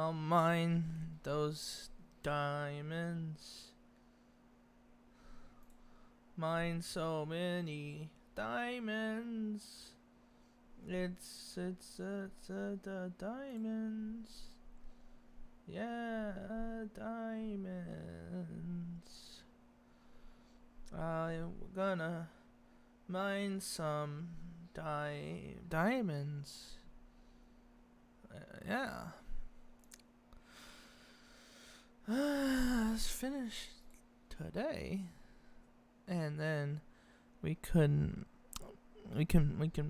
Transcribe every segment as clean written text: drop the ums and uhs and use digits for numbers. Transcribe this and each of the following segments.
I'll mine those diamonds. Mine so many diamonds. It's the diamonds. Yeah, diamonds. I'm gonna mine some diamonds. Yeah. Let's finish today, and then we can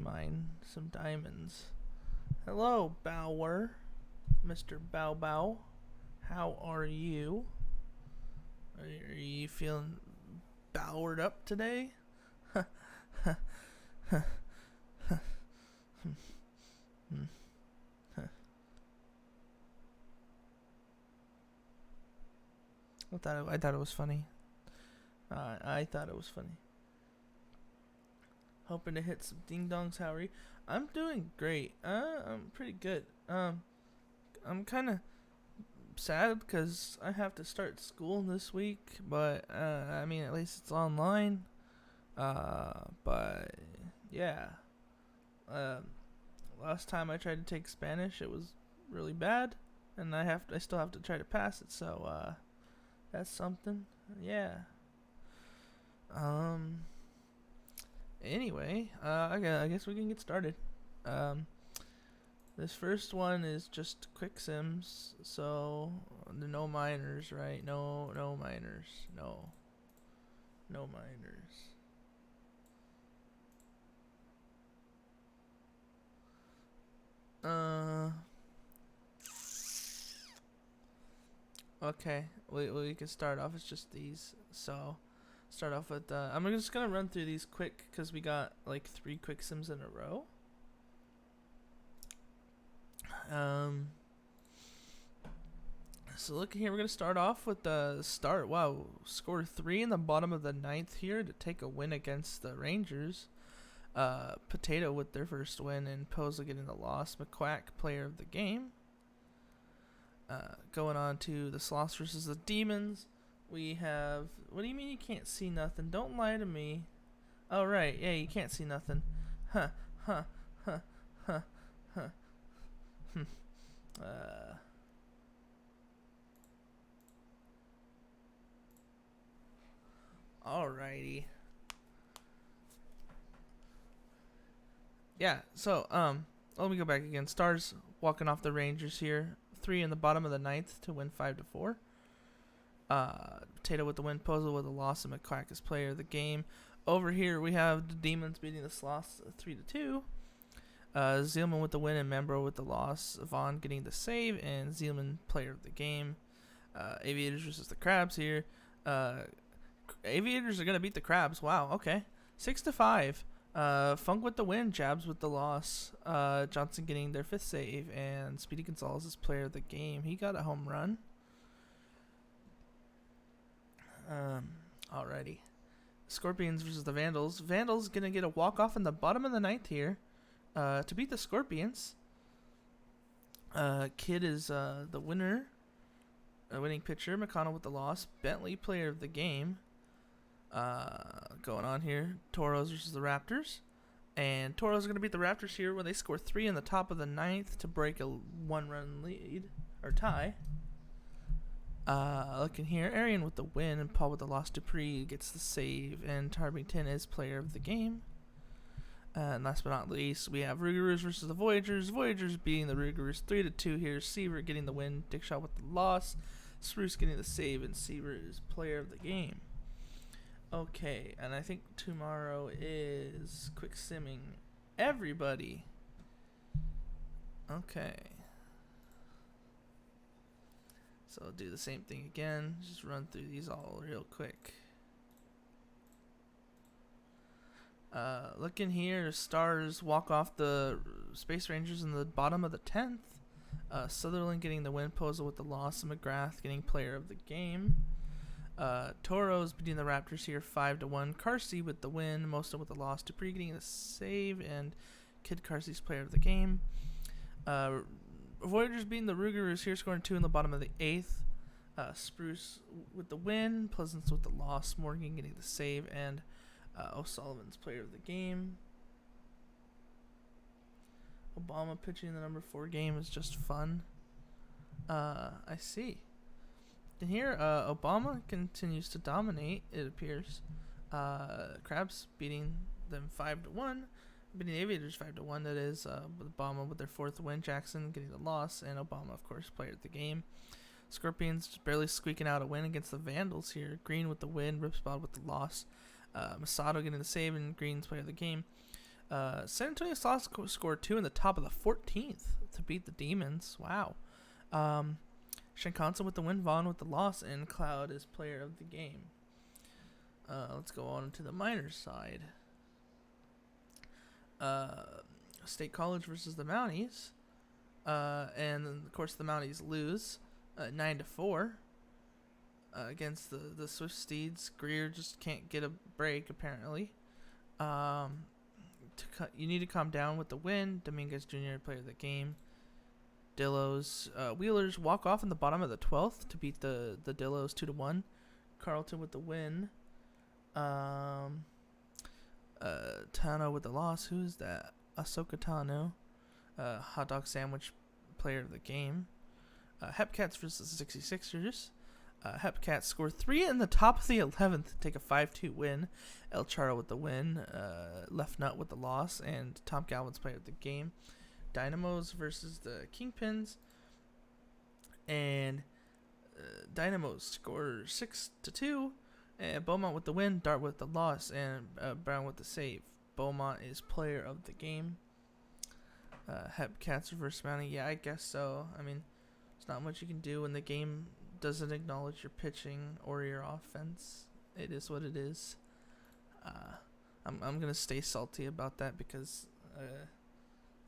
mine some diamonds. Hello, Bower, Mr. Bow Bow. How are you? Are you feeling bowered up today? I thought it was funny. I thought it was funny. Hoping to hit some ding dongs. How are you? I'm doing great. I'm pretty good. I'm kind of sad because I have to start school this week, but I mean, at least it's online. But yeah. Last time I tried to take Spanish, it was really bad, and I still have to try to pass it. So that's something. Yeah. Anyway, I guess we can get started. This first one is just quick sims, so no minors, right? No minors. No minors. Okay, we can start off. It's just these. So, start off with. I'm just gonna run through these quick because we got like 3 quick sims in a row. So look here. We're gonna start off with the start. Wow, score 3 in the bottom of the 9th here to take a win against the Rangers. Potato with their first win and Posa getting the loss. McQuack, player of the game. Going on to the Sloths versus the Demons. We have... What do you mean you can't see nothing? Don't lie to me. Oh, right. Yeah, you can't see nothing. Huh. Alrighty. Yeah, so, let me go back again. Stars walking off the Rangers here. 3 in the bottom of the 9th to win 5-4. Potato with the win, Posa with the loss, and McQuack is player of the game. Over here, we have the Demons beating the Sloths 3-2. Zealman with the win and Membro with the loss. Vaughn getting the save, and Zealman player of the game. Aviators versus the Crabs here. Aviators are going to beat the Crabs. Wow, okay. 6-5. Funk with the win, Jabs with the loss. Johnson getting their 5th save, and Speedy Gonzalez is player of the game. He got a home run. Alrighty. Scorpions versus the Vandals. Vandals gonna get a walk-off in the bottom of the 9th here to beat the Scorpions. Kid is the winner. Winning pitcher. McConnell with the loss. Bentley, player of the game. Going on here. Toros versus the Raptors. And Toros are going to beat the Raptors here when they score 3 in the top of the 9th to break a 1-run lead. Or tie. Looking here. Arian with the win and Paul with the loss. Dupree gets the save. And Tarbington is player of the game. And last but not least, we have Rougarous versus the Voyagers. Voyagers beating the Rougarous 3-2 here. Seaver getting the win. Dickshot with the loss. Spruce getting the save. And Seaver is player of the game. Okay, and I think tomorrow is quick simming everybody. Okay. So I'll do the same thing again. Just run through these all real quick. Looking here, Stars walk off the Space Rangers in the bottom of the 10th. Sutherland getting the win, Posa with the loss, and McGrath getting player of the game. Toros beating the Raptors here 5-1. Carsey with the win, Mosta with the loss. Dupree getting the save, and Kid Carsey's player of the game. Voyagers beating the Rougarous here, scoring 2 in the bottom of the 8th. Spruce with the win, Pleasance with the loss, Morgan getting the save, and O'Sullivan's player of the game. Obama pitching the number 4 game is just fun. I see. And here, Obama continues to dominate, it appears. Crabs beating them 5-1. Beating the Aviators 5-1, that is, with Obama with their 4th win, Jackson getting the loss, and Obama, of course, player of the game. Scorpions just barely squeaking out a win against the Vandals here. Green with the win, Ripspot with the loss. Masato getting the save, and Green's player of the game. San Antonio Sauce scored 2 in the top of the 14th to beat the Demons. Wow. Shinkansen with the win, Vaughn with the loss, and Cloud is player of the game. Let's go on to the minors side. State College versus the Mounties. And then, of course, the Mounties lose 9-4 against the Swift Steeds. Greer just can't get a break, apparently. You need to calm down with the win. Dominguez Jr., player of the game. Dillos. Wheelers walk off in the bottom of the 12th to beat the Dillos 2-1. Carlton with the win. Tano with the loss. Who's that? Ahsoka Tano. Hot dog sandwich player of the game. Hepcats versus the 66ers. Hepcats score 3 in the top of the 11th to take a 5-2 win. El Charo with the win. Left Nut with the loss. And Tom Galvin's player of the game. Dynamos versus the Kingpins. And Dynamos score 6-2. And Beaumont with the win. Dart with the loss. And Brown with the save. Beaumont is player of the game. Hepcats versus Mountie. Yeah, I guess so. I mean, there's not much you can do when the game doesn't acknowledge your pitching or your offense. It is what it is. I'm gonna stay salty about that because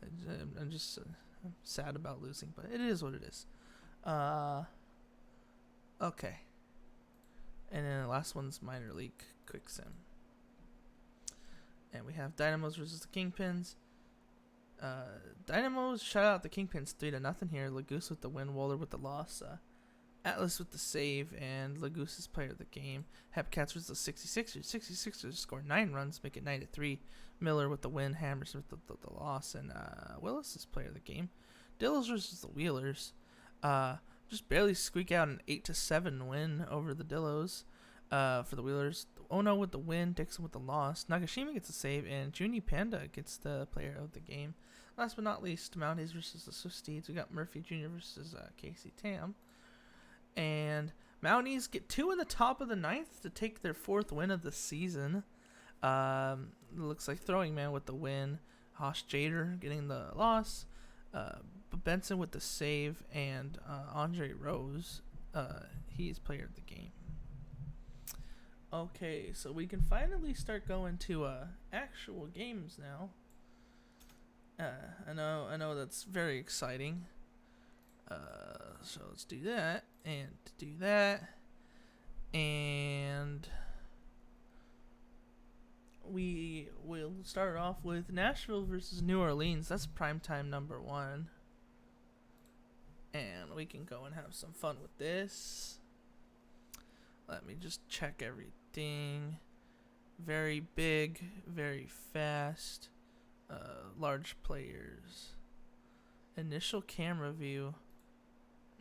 I'm just sad about losing, but it is what it is. Okay. And then the last one's minor league quick sim. And we have Dynamos versus the Kingpins. Dynamos shut out the Kingpins 3-0 here. Lagoose with the win, Waller with the loss. Atlas with the save, and Lagoose's player of the game. Hepcats versus the 66ers. 66ers score 9 runs, make it 9-3. Miller with the win, Hammers with the loss, and Willis is player of the game. Dillos versus the Wheelers. Just barely squeak out an 8-7 win over the Dillos. For the Wheelers, Ono with the win, Dixon with the loss. Nagashima gets a save, and Juni Panda gets the player of the game. Last but not least, Mounties versus the Swift Steeds. We got Murphy Jr. versus Casey Tam. And Mounties get 2 in the top of the 9th to take their 4th win of the season. Looks like Throwing Man with the win. Hosh Jader getting the loss. Benson with the save. And Andre Rose, he's player of the game. Okay, so we can finally start going to actual games now. I know that's very exciting. So let's do that, and do that, and we will start off with Nashville versus New Orleans. That's primetime number 1, and we can go and have some fun with this. Let me just check everything. Very big, very fast, large players. Initial camera view.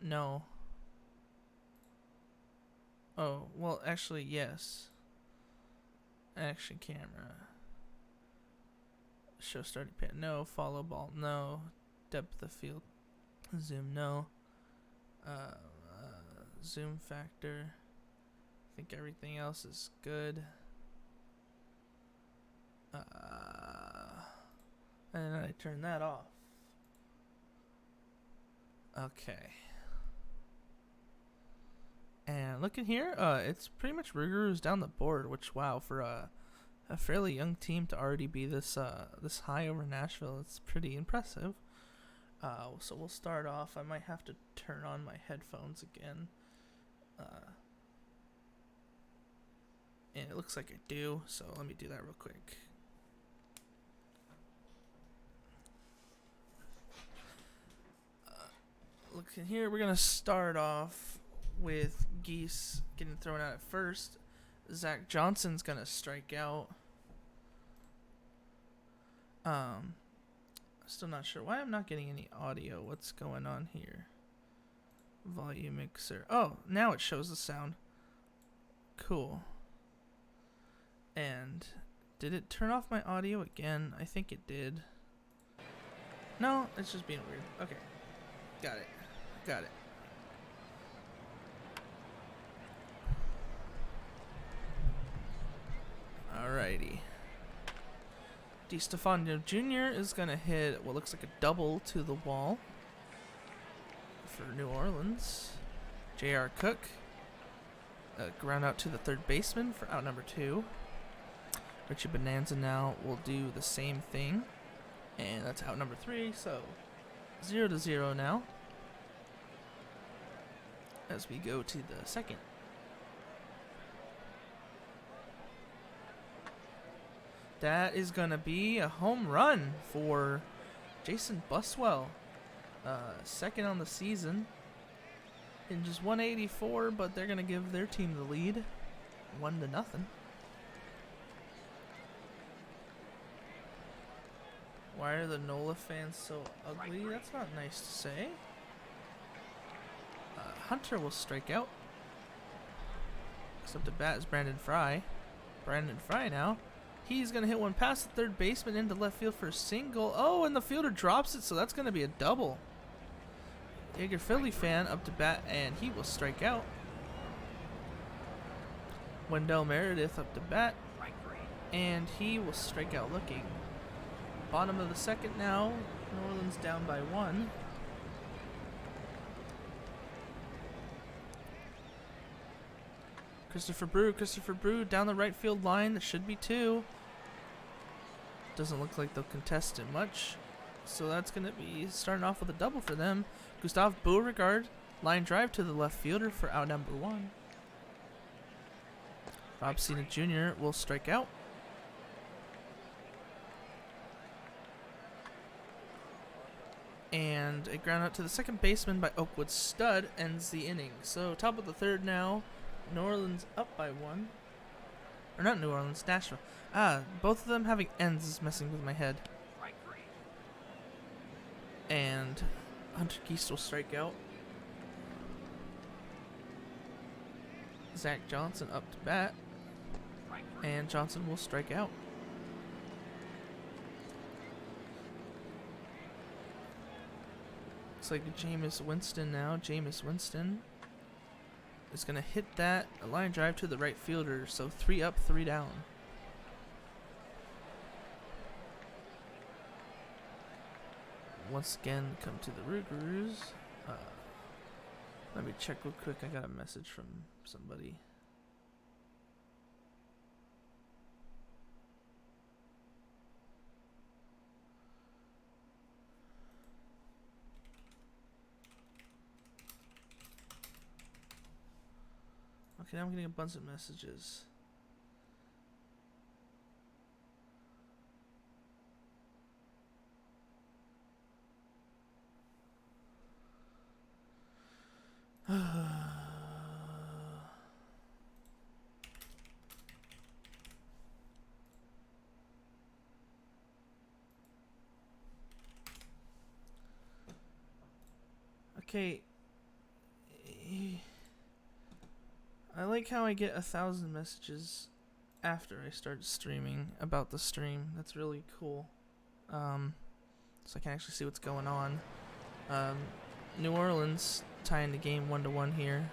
No. Oh, well, actually, yes. Action camera. Show starting pan. No. Follow ball. No. Depth of field. Zoom. No. Zoom factor. I think everything else is good. And then I turn that off. Okay. And looking here, it's pretty much Rougarous down the board, which, wow, for a fairly young team to already be this high over Nashville, it's pretty impressive. So we'll start off. I might have to turn on my headphones again. And it looks like I do, so let me do that real quick. Looking here, we're going to start off with Geese getting thrown out at first. Zach Johnson's going to strike out. Still not sure why I'm not getting any audio. What's going on here? Volume mixer. Oh, now it shows the sound. Cool. And did it turn off my audio again? I think it did. No, it's just being weird. Okay. Got it. Got it. Alrighty. DiStefano Jr. is going to hit what looks like a double to the wall for New Orleans. J.R. Cook, ground out to the third baseman for out number 2. Richie Bonanza now will do the same thing. And that's out number 3, so 0-0 now. As we go to the second. That is going to be a home run for Jason Buswell. Second on the season. In just 184, but they're going to give their team the lead. 1-0. Why are the NOLA fans so ugly? That's not nice to say. Hunter will strike out. Except the bat is Brandon Fry. Brandon Fry now. He's going to hit one past the third baseman into left field for a single. Oh, and the fielder drops it, so that's going to be a double. Jaeger Philly fan up to bat, and he will strike out. Wendell Meredith up to bat, and he will strike out looking. Bottom of the second now. New Orleans down by 1. Christopher Brew down the right field line. There should be 2. Doesn't look like they'll contest it much. So that's going to be starting off with a double for them. Gustave Beauregard, line drive to the left fielder for out number 1. Rob Cena Jr. will strike out. And a ground out to the second baseman by Oakwood Stud ends the inning. So top of the third now. New Orleans up by 1. Or not New Orleans, Nashville. Both of them having ends is messing with my head. And Hunter Geese will strike out. Zach Johnson up to bat. And Johnson will strike out. Looks like Jameis Winston now. Jameis Winston is going to hit that. A line drive to the right fielder. So 3 up, 3 down. Once again, come to the Rougarous. Let me check real quick. I got a message from somebody. Okay, now I'm getting a bunch of messages. Okay. I like how I get 1,000 messages after I start streaming about the stream. That's really cool. So I can actually see what's going on. New Orleans tying the game 1-1 here.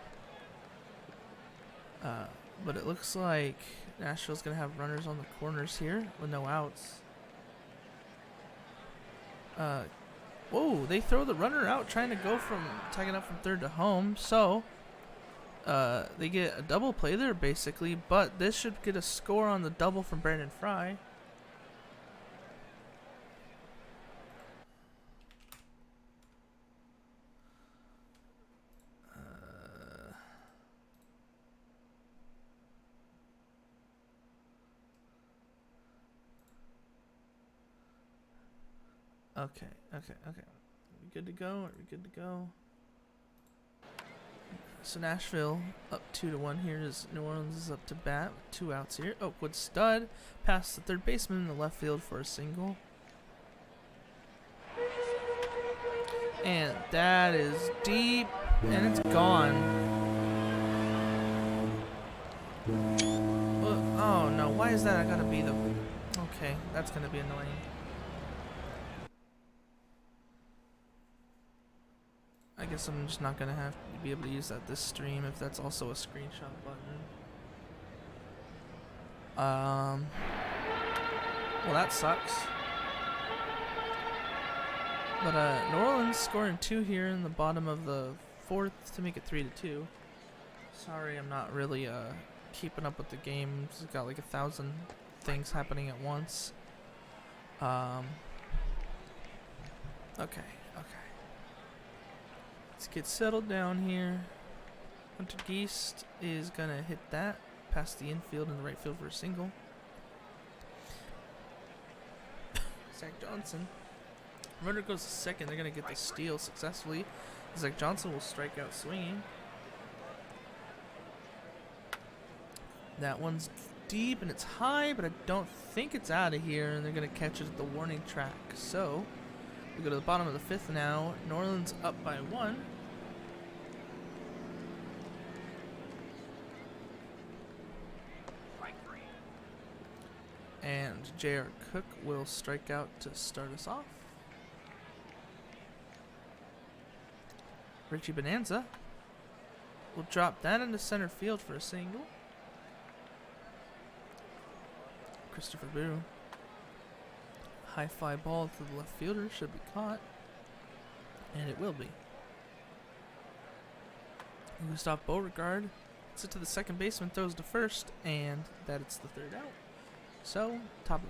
But it looks like Nashville's going to have runners on the corners here with no outs. Whoa, they throw the runner out trying to go from tagging up from third to home. So they get a double play there basically, but this should get a score on the double from Brandon Fry. Okay. Are we good to go? So Nashville up 2-1 here as New Orleans is up to bat with 2 outs here. Oakwood stud past the third baseman in the left field for a single. And that is deep, and it's gone. Oh no, why is that? I gotta be the... Okay, that's gonna be annoying. I guess I'm just not gonna have to be able to use that this stream if that's also a screenshot button. Well, that sucks. But New Orleans scoring 2 here in the bottom of the 4th to make it 3-2. Sorry, I'm not really keeping up with the game. It's got like 1,000 things happening at once. Okay. Let's get settled down here. Hunter Geist is gonna hit that past the infield and the right field for a single. Zach Johnson. Runner goes to second. They're gonna get the steal successfully. Zach Johnson will strike out swinging. That one's deep and it's high, but I don't think it's out of here, and they're gonna catch it at the warning track. So we go to the bottom of the 5th now. New Orleans up by 1. And J.R. Cook will strike out to start us off. Richie Bonanza will drop that into center field for a single. Christopher Boo. High fly ball to the left fielder, should be caught. And it will be. Gustav Beauregard hits it to the second baseman, throws to first, and that it's the 3rd out. So, top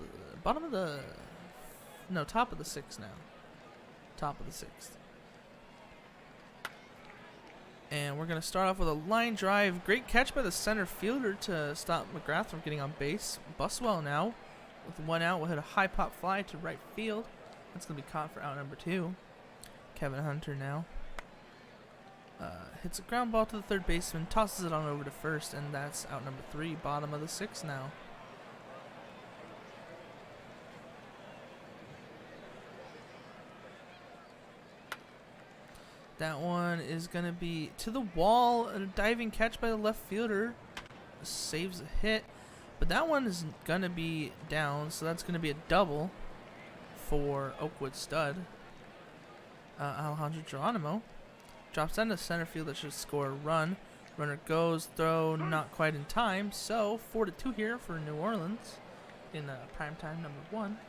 of the 6th now. Top of the 6th. And we're going to start off with a line drive. Great catch by the center fielder to stop McGrath from getting on base. Buswell now, with 1 out, will hit a high pop fly to right field. That's going to be caught for out number 2. Kevin Hunter now hits a ground ball to the third baseman, tosses it on over to first, and that's out number 3, bottom of the 6th now. That one is going to be to the wall, and a diving catch by the left fielder saves a hit. But that one is going to be down, so that's going to be a double for Oakwood stud. Alejandro Geronimo drops down to center field. That should score a run. Runner goes, throw not quite in time. So 4-2 here for New Orleans in primetime number 1.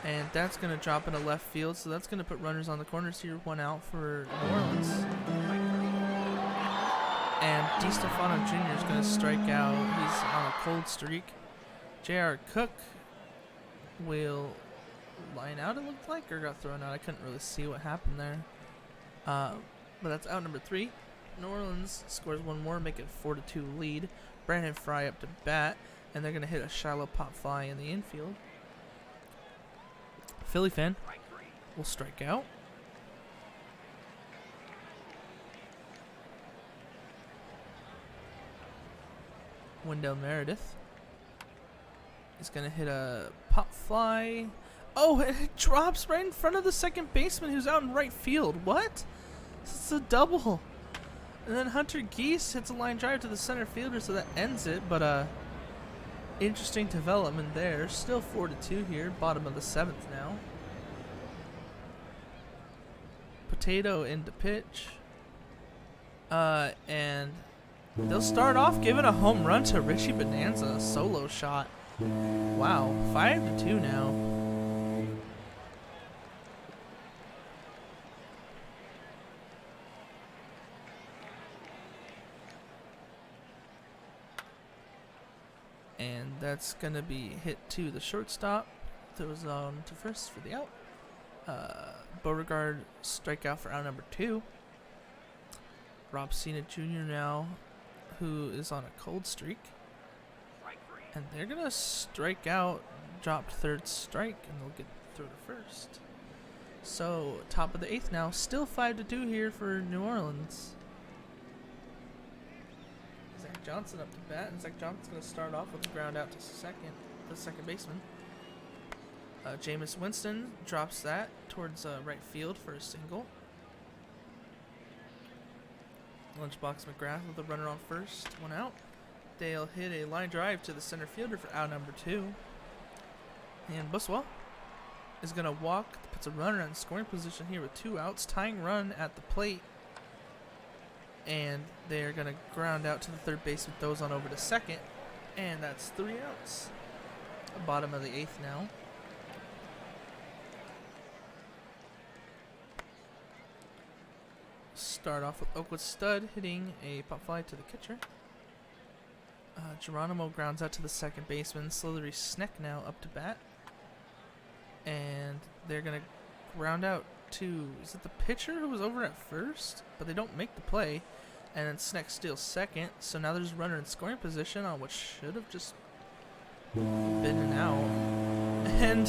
And that's going to drop into left field, so that's going to put runners on the corners here. 1 out for New Orleans. And DiStefano Jr. is going to strike out. He's on a cold streak. J.R. Cook will line out, it looked like, or got thrown out. I couldn't really see what happened there. But that's out number 3. New Orleans scores 1 more, make it a 4-2 lead. Brandon Fry up to bat, and they're going to hit a shallow pop fly in the infield. Philly fan will strike out. Wendell Meredith is going to hit a pop fly. Oh, and it drops right in front of the second baseman who's out in right field. What? This is a double. And then Hunter Geist hits a line drive to the center fielder, so that ends it. But interesting development there. Still 4-2 here, bottom of the 7th now. Potato into pitch. And they'll start off giving a home run to Richie Bonanza, a solo shot. Wow, 5-2 now. And that's going to be hit to the shortstop. Throws on to first for the out. Beauregard strikeout for out number 2. Rob Cena Jr. now, who is on a cold streak. And they're going to strike out, drop third strike, and they'll get throw to first. So, top of the 8th now. Still 5-2 here for New Orleans. Zach Johnson up to bat, and Zach Johnson's going to start off with a ground out to the second baseman. Jameis Winston drops that towards right field for a single. Lunchbox McGrath with a runner on first, 1 out. Dale hit a line drive to the center fielder for out number 2. And Buswell is going to walk, puts a runner in scoring position here with 2 outs, tying run at the plate. And they're going to ground out to the third baseman, throws on over to second. And that's 3 outs. Bottom of the 8th now. Start off with Oakwood Stud hitting a pop fly to the catcher. Geronimo grounds out to the second baseman. Slillery Sneck now up to bat. And they're going to ground out to, is it the pitcher who was over at first? But they don't make the play. And then Sneck steals second. So now there's a runner in scoring position on what should have just been an out. And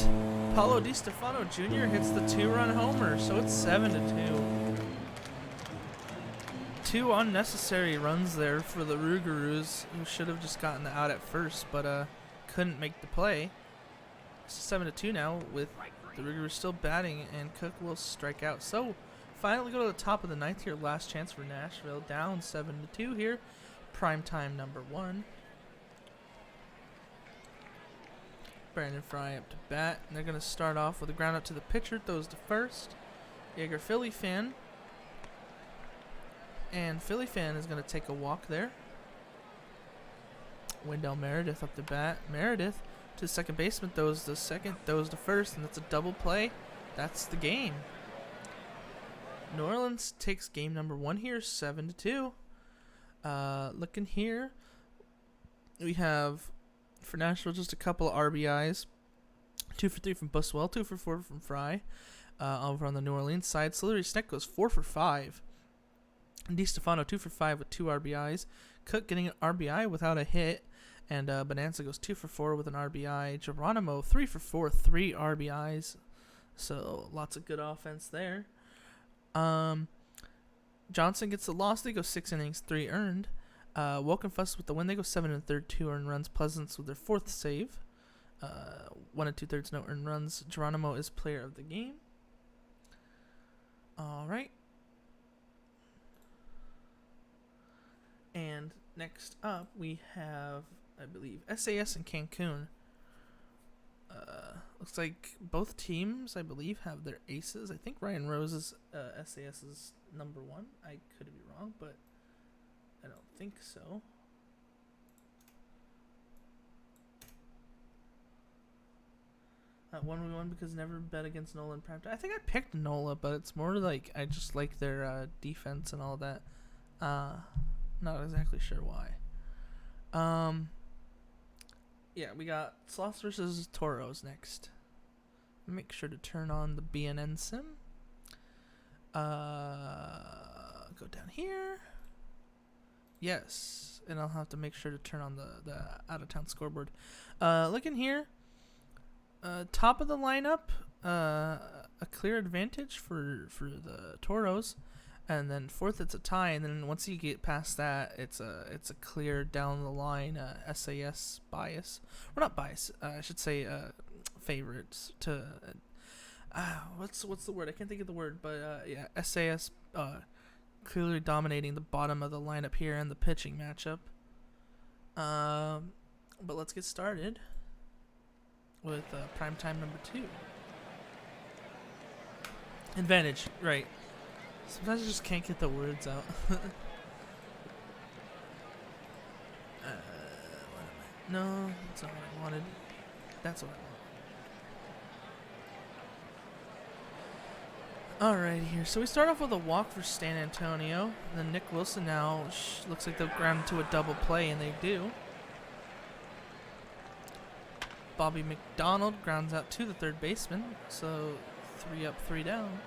Paulo DiStefano Jr. hits the 2-run homer. So it's 7-2. 2 unnecessary runs there for the Rougarous, who should have just gotten the out at first, but couldn't make the play. It's 7-2 now, with the Rougarous still batting, and Cook will strike out. So, finally go to the top of the 9th here. Last chance for Nashville, down 7-2 here. Primetime number 1. Brandon Fry up to bat, and they're going to start off with a ground out to the pitcher, throws to first. Jaeger Philly fan. And Philly fan is going to take a walk there. Wendell Meredith up to bat. Meredith to second baseman, throws to second, throws to first, and that's a double play. That's the game. New Orleans takes game number 1 here, 7-2. Looking here, we have for Nashville just a couple of RBIs. 2 for 3 from Buswell, 2 for 4 from Fry. Over on the New Orleans side, Slillery Sneck goes 4 for 5. DiStefano 2 for 5 with 2 RBIs. Cook getting an RBI without a hit. And Bonanza goes 2 for 4 with an RBI. Geronimo 3 for 4, 3 RBIs. So lots of good offense there. Johnson gets the loss. They go 6 innings, 3 earned. Wokenfuss with the win. They go 7 1/3, 2 earned runs. Pleasance with their 4th save. 1 2/3, no earned runs. Geronimo is player of the game. All right. And next up, we have, I believe, SAS and Cancun. Looks like both teams, I believe, have their aces. I think Ryan Rose is SAS's number 1. I could be wrong, but I don't think so. One we won because never bet against Nola in Primetime. I think I picked Nola, but it's more like I just like their defense and all that. Not exactly sure why. Yeah, we got Sloths versus Toros next. Make sure to turn on the BNN sim. Go down here. Yes, and I'll have to make sure to turn on the out-of-town scoreboard. Looking here, top of the lineup, a clear advantage for the Toros. And then 4th, it's a tie, and then once you get past that, it's a clear down the line SAS bias, or not bias, I should say favorites to what's the word? I can't think of the word, but yeah, SAS clearly dominating the bottom of the lineup here in the pitching matchup. But let's get started with Primetime number 2. Advantage, right? Sometimes I just can't get the words out. No, that's not what I wanted. That's what I want. Alright here. So we start off with a walk for Stan Antonio. And then Nick Wilson now looks like they'll ground to a double play, and they do. Bobby McDonald grounds out to the third baseman. So 3 up, 3 down.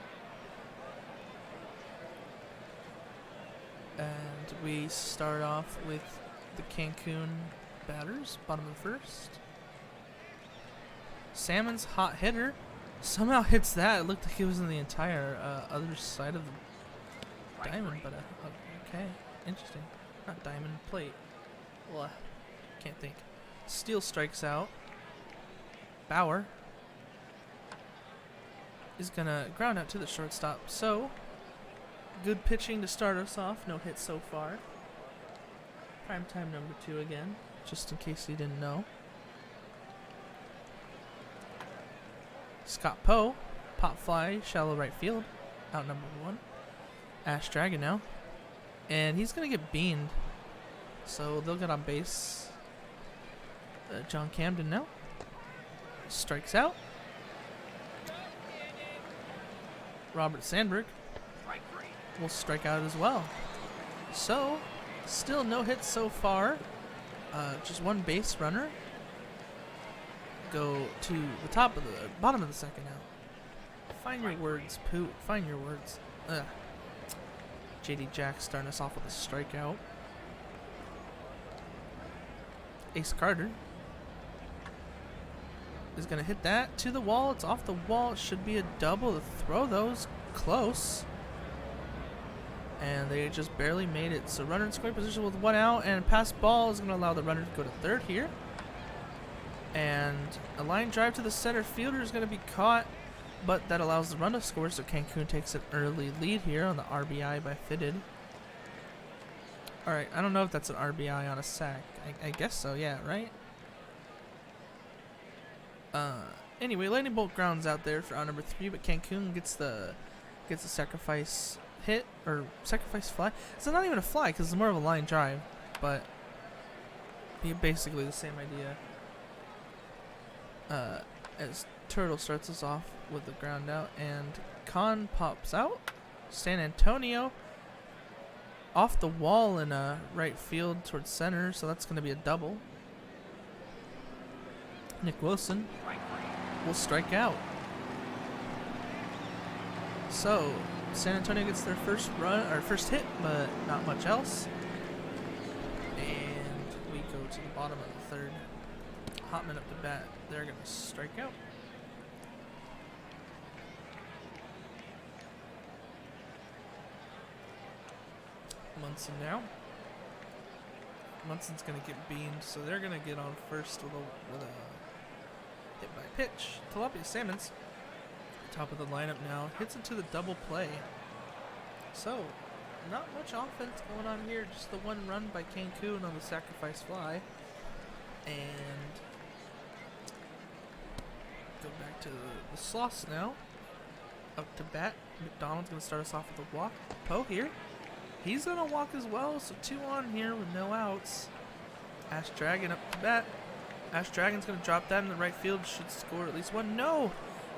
And we start off with the Cancun batters, bottom of the 1st. Salmon's hot hitter Somehow hits that. It looked like it was in the entire other side of the diamond, but okay, interesting. Not diamond, plate. Well, can't think. Steele strikes out. Bauer is gonna ground out to the shortstop. So, good pitching to start us off. No hits so far. Primetime number 2 again, just in case you didn't know. Scott Poe, pop fly, shallow right field, out number 1. Ash Dragon now, and he's gonna get beamed, so they'll get on base. John Camden now strikes out. Robert Sandberg will strike out as well. So, still no hits so far. Just one base runner. Go to the bottom of the second now. Find your words, Poot. Find your words. Ugh. JD Jack starting us off with a strikeout. Ace Carter is going to hit that to the wall. It's off the wall. It should be a double. The throw, though, is close. And they just barely made it. So runner in scoring position with 1 out, and pass ball is going to allow the runner to go to third here. And a line drive to the center fielder is going to be caught, but that allows the run to score, so Cancun takes an early lead here on the RBI by Fitted. Alright, I don't know if that's an RBI on a sack. I guess so, yeah, right? Anyway, Lightning Bolt grounds out there for out number 3, but Cancun gets the sacrifice hit, or sacrifice fly. It's not even a fly, because it's more of a line drive, but basically the same idea. As Turtle starts us off with the ground out, and Khan pops out. San Antonio off the wall in right field towards center, so that's going to be a double. Nick Wilson will strike out. So San Antonio gets their first hit, but not much else. And we go to the bottom of the third. Hotman up to bat. They're going to strike out. Munson now. Munson's going to get beamed, so they're going to get on first with a hit by pitch. Tilapia Salmons, top of the lineup now, hits into the double play. So, not much offense going on here, just the one run by Cancun on the sacrifice fly. And go back to the Sloths now. Up to bat. McDonald's going to start us off with a walk. Poe here. He's going to walk as well, so 2 on here with no outs. Ash Dragon up to bat. Ash Dragon's going to drop that in the right field. Should score at least 1. No!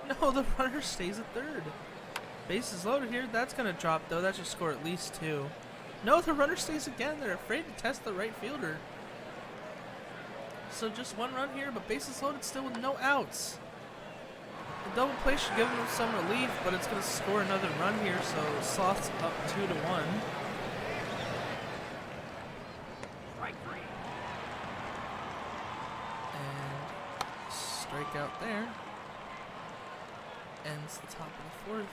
No, the runner stays at third. Base is loaded here. That's going to drop, though. That should score at least 2. No, the runner stays again. They're afraid to test the right fielder. So just 1 run here, but bases loaded still with no outs. The double play should give them some relief, but it's going to score another run here, so Sloth's up 2-1. And strikeout there. Ends the top of the 4th.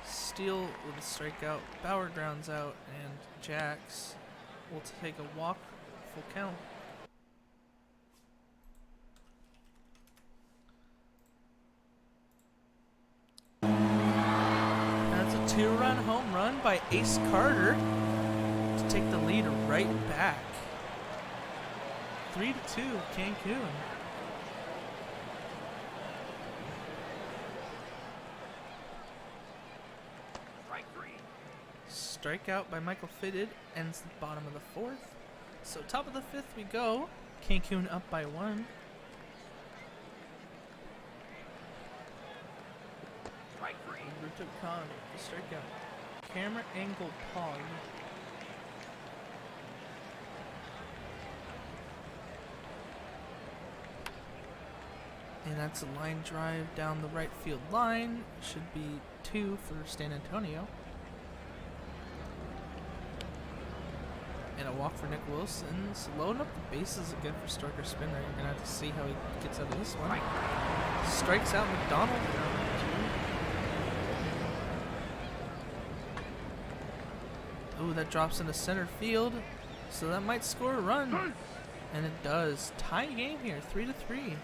Steele with a strikeout. Bauer grounds out, and Jax will take a walk. Full count. That's a 2-run home run by Ace Carter to take the lead right back. 3-2 Cancun. Strikeout by Michael Fitted ends the bottom of the 4th. So top of the 5th we go. Cancun up by 1. Ruto Khan, the strikeout. Camera angle pog. And that's a line drive down the right field line. Should be 2 for San Antonio. And a walk for Nick Wilson. So loading up the bases again for Striker Spinner. You're going to have to see how he gets out of this one. strikes out McDonald. Ooh, that drops into center field, so that might score a run, and it does. Tie game here, 3-3.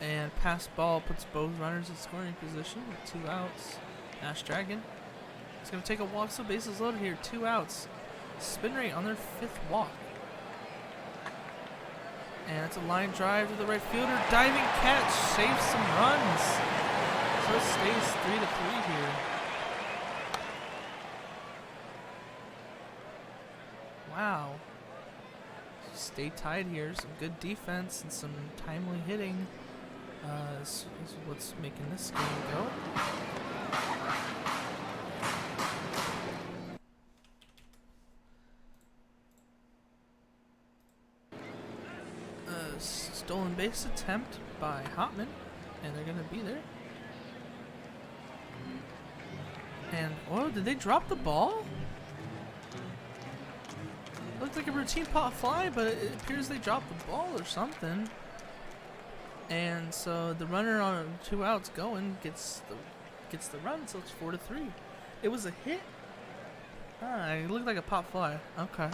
And pass ball puts both runners in scoring position with 2 outs. Ash Dragon is going to take a walk, so bases loaded here, 2 outs. Spin rate on their 5th walk. And it's a line drive to the right fielder. Diving catch saves some runs. So it stays 3-3 here. Wow. Stay tied here. Some good defense and some timely hitting. Is what's making this game go. Stolen base attempt by Hotman, and they're gonna be there. And oh, did they drop the ball? Looked like a routine pop fly, but it appears they dropped the ball or something. And so the runner on 2 outs going gets the run, so it's 4-3. It was a hit. It looked like a pop fly. Okay.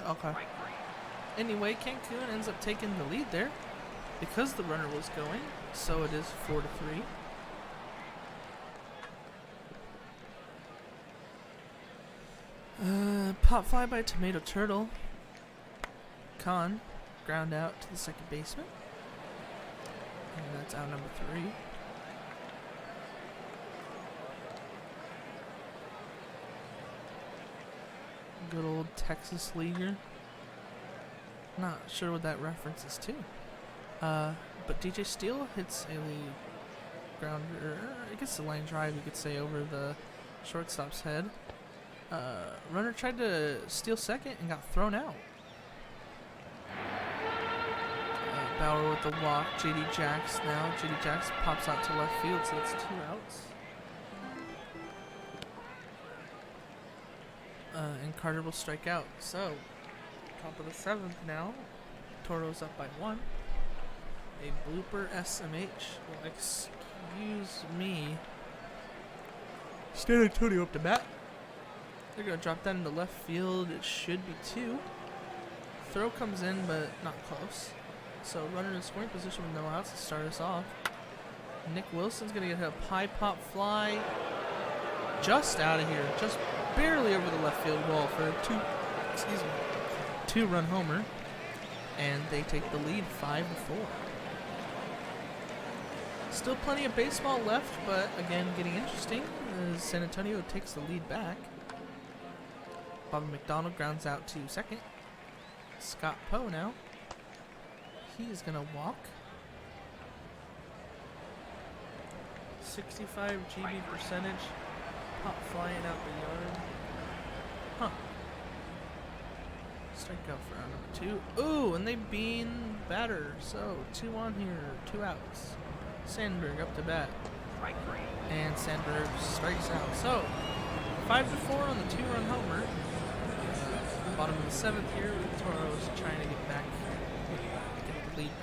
Anyway, Cancun ends up taking the lead there because the runner was going, so it is 4-3. Pop fly by Tomato Turtle. Khan ground out to the second baseman. And that's out number 3. Good old Texas leaguer. Not sure what that reference is to. But DJ Steele hits a grounder, I guess a line drive you could say, over the shortstop's head. Runner tried to steal second and got thrown out. Bauer with the walk. JD Jacks now. JD Jacks pops out to left field, so that's 2 outs. And Carter will strike out. So, top of the 7th now. Toro's up by 1. A blooper SMH. Well, excuse me. San Antonio up to bat. They're going to drop that into left field. It should be 2. Throw comes in, but not close. So runner in scoring position with no outs to start us off. Nick Wilson's going to get a high pop fly just out of here. Just barely over the left field wall for a 2-run homer. And they take the lead 5-4. Still plenty of baseball left, but again, getting interesting as San Antonio takes the lead back. Bobby McDonald grounds out to second. Scott Poe now. He is going to walk. 65 GB percentage. Pop flying out the yard. Huh. Strikeout for round number 2. Ooh, and they bean batter. So 2 on here, 2 outs. Sandberg up to bat. And Sandberg strikes out. So 5-4 on the 2-run homer. Bottom of the 7th here. Toro's trying to get back. Get the lead back.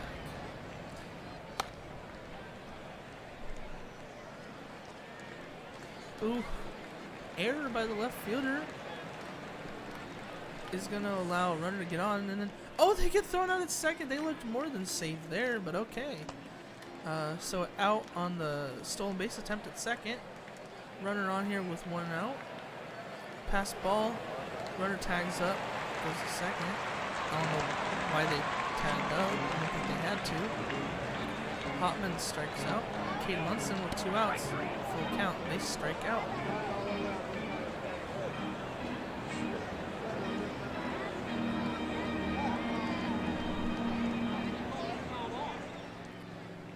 Ooh. Error by the left fielder is going to allow a runner to get on, and then oh, they get thrown out at second. They looked more than safe there, but okay. So out on the stolen base attempt at second. Runner on here with 1 out. Pass ball. Runner tags up. Goes to second. I don't know why they tagged up. I don't think they had to. Hotman strikes out. Cade Munson with 2 outs. Full count. They strike out.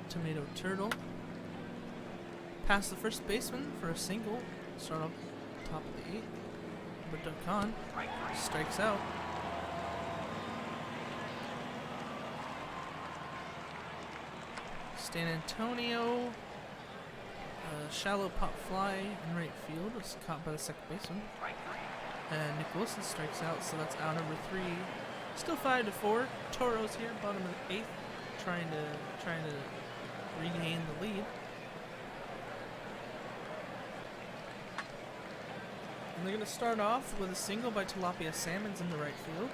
Tomato Turtle. Past the first baseman for a single. Start off top of the 8th. But Khan strikes out. San Antonio. Shallow pop fly in right field. It's caught by the second baseman. And Nick Wilson strikes out, so that's out number 3 Still 5-4. Toros here, bottom of the 8th, trying to regain the lead. And they're going to start off with a single by Tilapia Salmons in the right field.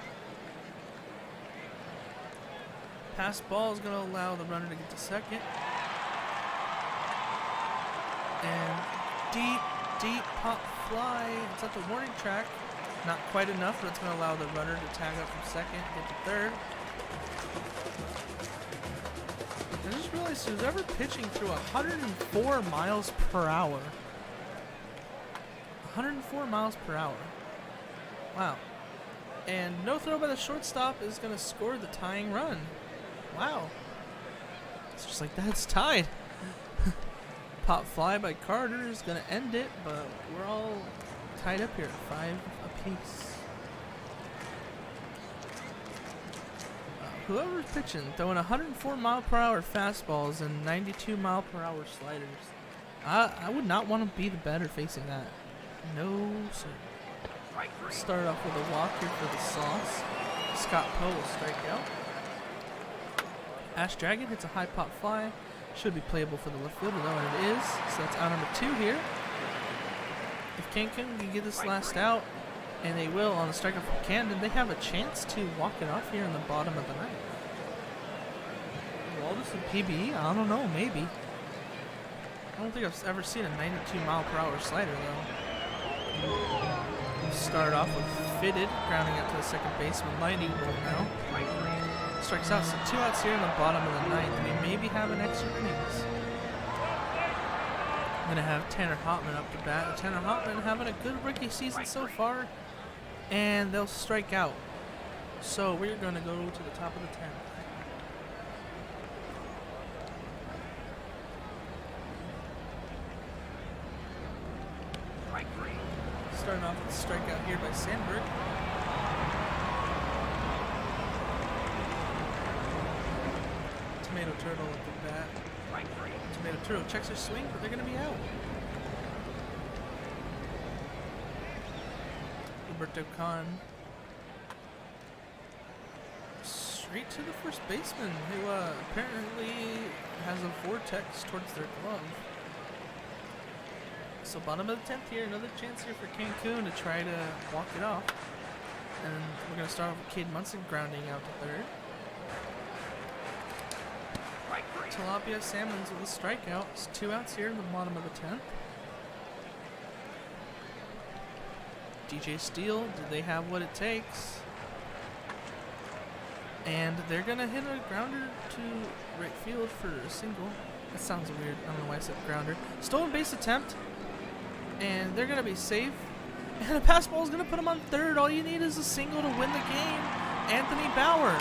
Pass ball is going to allow the runner to get to second. And deep pop fly. It's at the warning track. Not quite enough, but it's going to allow the runner to tag up from second, get to third. I just realized who's ever pitching through 104 miles per hour. 104 miles per hour. Wow. And no throw by the shortstop is going to score the tying run. Wow. It's just like that, it's tied. Pop fly by Carter is going to end it, but we're all tied up here at 5 apiece. Whoever's pitching, throwing 104 mile per hour fastballs and 92 mile per hour sliders. I would not want to be the batter facing that. No, sir. Start off with a walk here for the Sauce. Scott Poe will strike out. Ash Dragon hits a high pop fly. Should be playable for the left fielder though, and it is. So that's out number 2 here. If Cancun can get this last out, and they will on the strikeout from Camden, they have a chance to walk it off here in the bottom of the 9th. Waldus and PBE? I don't know, maybe. I don't think I've ever seen a 92 mile per hour slider though. Start off with Fitted, grounding out to the second baseman, Lightning Bolt now. Strikes out, so 2 outs here in the bottom of the 9th. We maybe have an extra innings. I'm going to have Tanner Hotman up to bat. Tanner Hotman having a good rookie season so far, and they'll strike out. So we're going to go to the top of the 10th. Starting off with a strikeout here by Sandberg. Tomato Turtle at the bat. Tomato Turtle checks her swing, but they're going to be out. Roberto Khan. Straight to the first baseman, who apparently has a vortex towards their glove. So bottom of the 10th here, another chance here for Cancun to try to walk it off. And we're going to start off with Cade Munson grounding out to third. Tilapia Salmons with a strikeout. It's 2 outs here in the bottom of the 10th. DJ Steele, do they have what it takes? And they're going to hit a grounder to right field for a single. That sounds weird. I don't know why I said grounder. Stolen base attempt. And they're going to be safe. And a pass ball is going to put them on third. All you need is a single to win the game. Anthony Bauer.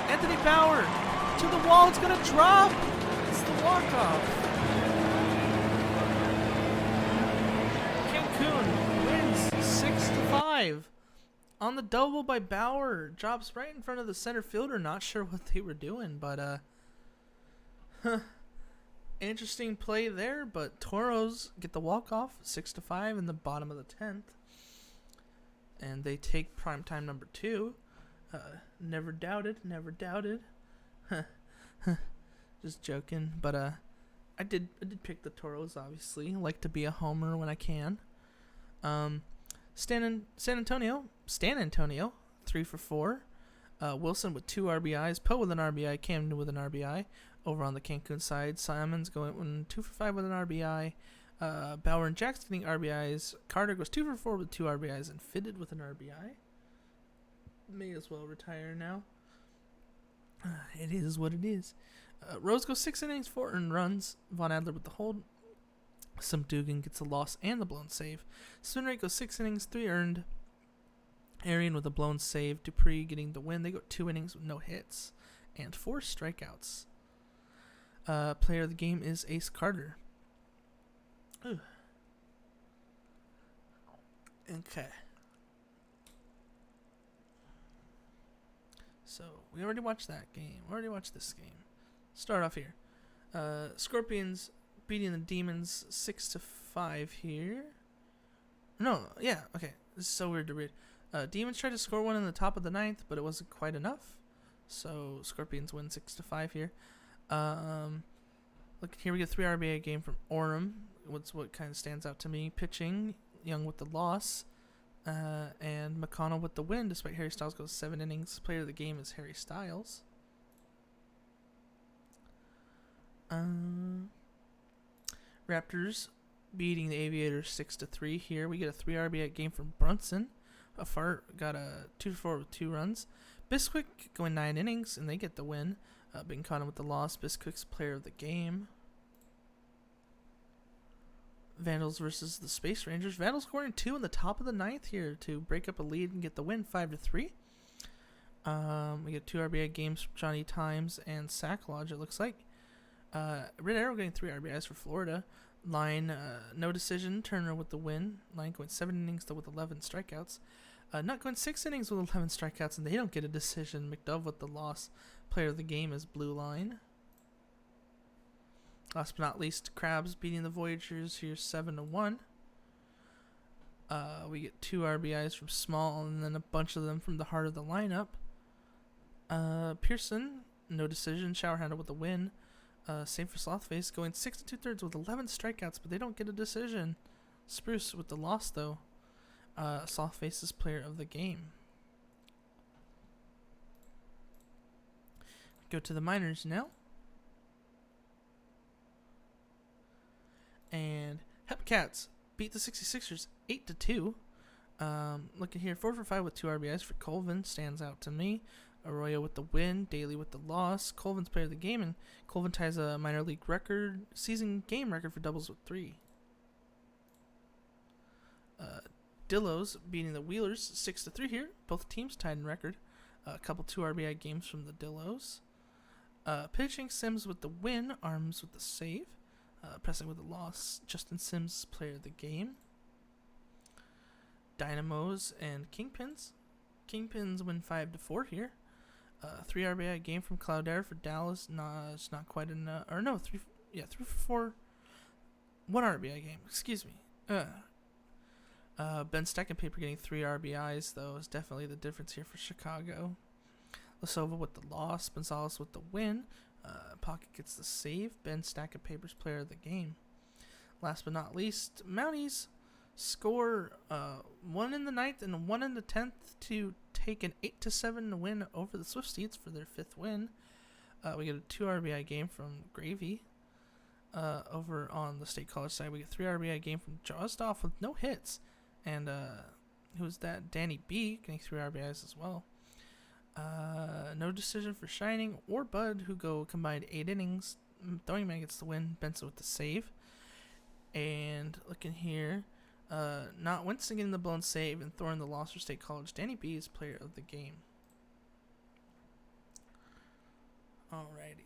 Anthony Bauer to the wall. It's going to drop. It's the walk-off. Cancun wins 6-5 on the double by Bauer. Drops right in front of the center fielder. Not sure what they were doing, but interesting play there, but Toros get the walk-off, 6-5 in the bottom of the 10th. And they take primetime number 2. Never doubted, never doubted. Just joking, but I did pick the Toros, obviously. I like to be a homer when I can. Stan Antonio, 3 for 4. Wilson with 2 RBIs, Poe with an RBI, Camden with an RBI. Over on the Cancun side, Simons going 2 for 5 with an RBI. Bauer and Jackson getting RBIs. Carter goes 2 for 4 with 2 RBIs and Fitted with an RBI. May as well retire now. It is what it is. Rose goes 6 innings, 4 earned runs. Von Adler with the hold. Some Dugan gets a loss and the blown save. Spin rate goes 6 innings, 3 earned. Arian with a blown save. Dupree getting the win. They go 2 innings with no hits and 4 strikeouts. Player of the game is Ace Carter. Ooh. Okay. So, we already watched that game. We already watched this game. Start off here. Scorpions beating the Demons 6-5 here. No, yeah, okay. This is so weird to read. Demons tried to score one in the top of the ninth, but it wasn't quite enough. So Scorpions win 6-5 here. Look here, we get a 3 RBI game from Orem. What kind of stands out to me? Pitching, Young with the loss, and McConnell with the win. Despite Harry Styles goes 7 innings, player of the game is Harry Styles. Raptors beating the Aviators 6-3 here. We get a 3 RBI game from Brunson. A fart got a 2-4 with 2 runs. Bisquick going 9 innings and they get the win. Bincon with the loss. Bisquick's player of the game. Vandals versus the Space Rangers. Vandals scoring 2 in the top of the ninth here to break up a lead and get the win 5-3. We get 2 RBI games from Johnny Times and Sack Lodge, it looks like. Red Arrow getting 3 RBIs for Florida. Line, no decision. Turner with the win. Line going 7 innings with 11 strikeouts. Nut going 6 innings with 11 strikeouts, and they don't get a decision. McDove with the loss. Player of the game is Blue Line. Last but not least, Crabs beating the Voyagers here 7-1. We get 2 RBIs from Small, and then a bunch of them from the heart of the lineup. Pearson, no decision. Showerhandle with the win. Same for Slothface, going 6 2/3 with 11 strikeouts, but they don't get a decision. Spruce with the loss, though. Slothface's player of the game. Go to the minors now. And Hepcats beat the 66ers 8-2. Looking here, 4 for 5 with 2 RBIs for Colvin. Stands out to me. Arroyo with the win, Daly with the loss. Colvin's player of the game, and Colvin ties a minor league record, season game record for doubles with 3. Dillos beating the Wheelers 6-3 here. Both teams tied in record. A couple 2 RBI games from the Dillos. Pitching, Sims with the win, Arms with the save. Pressing with the loss, Justin Sims player of the game. Dynamos and Kingpins. Kingpins win 5-4 here. 3 RBI game from Cloudera for Dallas. It's not quite enough. Or no, 3 for 4. 1 RBI game. Excuse me. Ben Stack and Paper getting 3 RBIs though is definitely the difference here for Chicago. Lasova with the loss. Gonzalez with the win. Pocket gets the save. Ben Stack and Paper's player of the game. Last but not least, Mounties score 1 in the 9th and 1 in the 10th to take an 8-7 win over the Swift Steeds for their 5th win. We get a 2 RBI game from Gravy. Over on the State College side, we get 3 RBI game from Josdoff with no hits. And who's that? Danny B getting 3 RBIs as well. No decision for Shining or Bud, who go combined 8 innings. Throwing Man gets the win. Benson with the save. And looking here, not Winston getting the blown save and Thorne the loss for State College. Danny B is player of the game. Alrighty.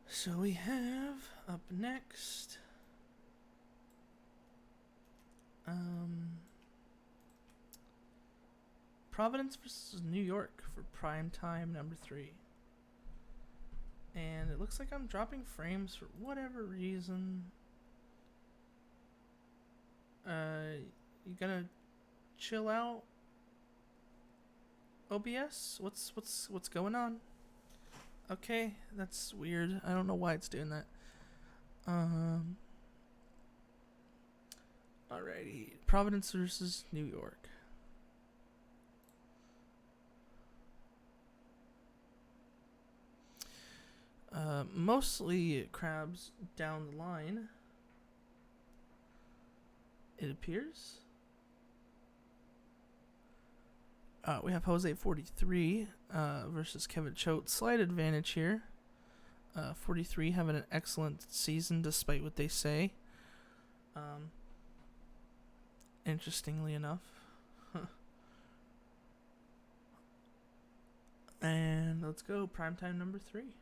So we have up next Providence versus New York for Primetime number 3. And it looks like I'm dropping frames for whatever reason. You gonna chill out, OBS? What's going on? Okay, that's weird. I don't know why it's doing that. Alrighty, Providence versus New York. Mostly Crabs down the line, it appears. We have Jose 43 versus Kevin Choate. Slight advantage here. 43 having an excellent season despite what they say. Interestingly enough. And let's go. Primetime number 3.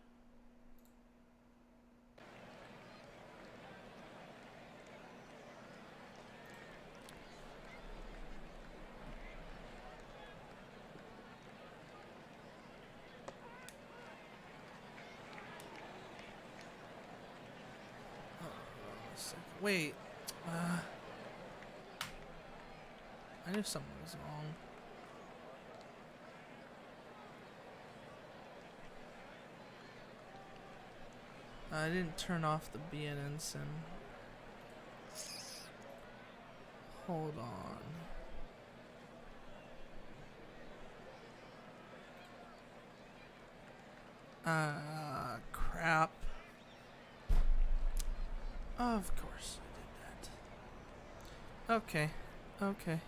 Wait. I knew something was wrong. I didn't turn off the BNN sim. Hold on. Crap. Of course I did that. Okay. Okay.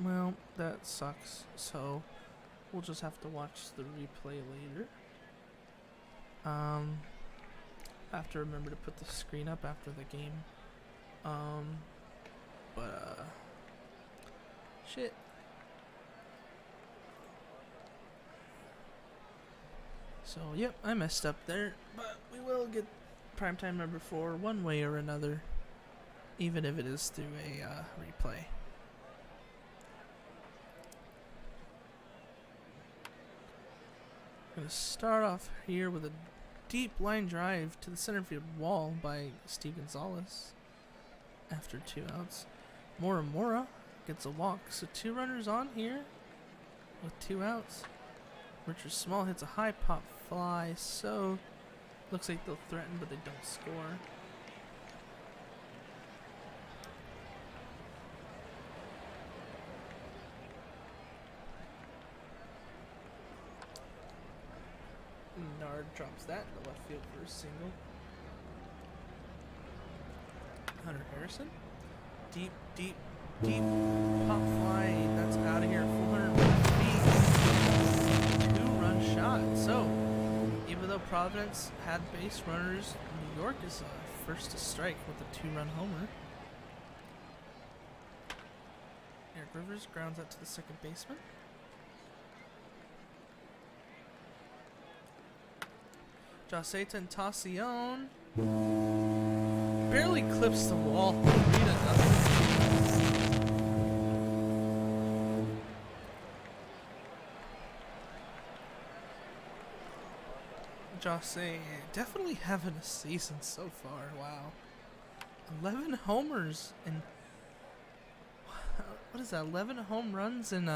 Well, that sucks. So, we'll just have to watch the replay later. I have to remember to put the screen up after the game. Shit. So, yep, I messed up there, but we will get Primetime number 4 one way or another, even if it is through a replay. I'm going to start off here with a deep line drive to the center field wall by Steve Gonzalez after 2 outs. Mora gets a walk, so 2 runners on here with 2 outs. Richard Small hits a high pop fly, so looks like they'll threaten, but they don't score. Nard drops that in the left field for a single. Hunter Harrison. Deep pop fly. That's out of here. 400 feet. 2-run shot. So, even though Providence had base runners, New York is first to strike with a 2-run homer. Eric Rivers grounds out to the second baseman. Jose Tentacion barely clips the wall. 3-0. Jose definitely having a season so far. Wow. 11 homers and what is that? 11 home runs in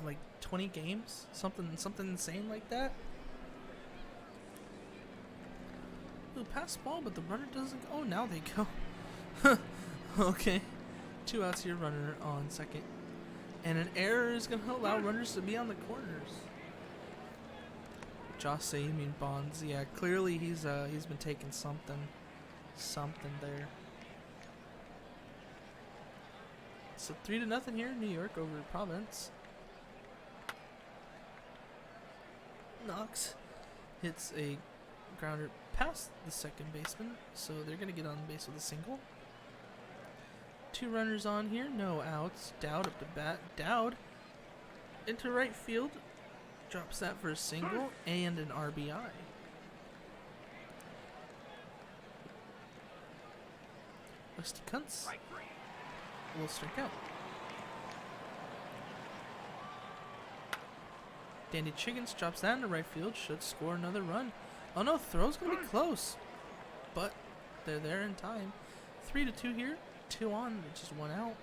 like 20 games? Something insane like that. Ooh, pass ball, but the runner doesn't go. Oh, now they go. Okay. 2 outs here, runner on second. And an error is going to allow runners to be on the corners. Jose, you mean Bonds. Yeah, clearly he's been taking something there. So 3-0 here in New York over Providence. Knox hits a grounder past the second baseman, so they're going to get on base with a single. 2 runners on here, no outs. Dowd up to bat. Dowd into right field, drops that for a single and an RBI. Rusty Kuntz will strike out. Dandy Chickens drops that into right field, should score another run. Oh no, throw's gonna be close, but they're there in time. 3-2 here, 2 on, just 1 out.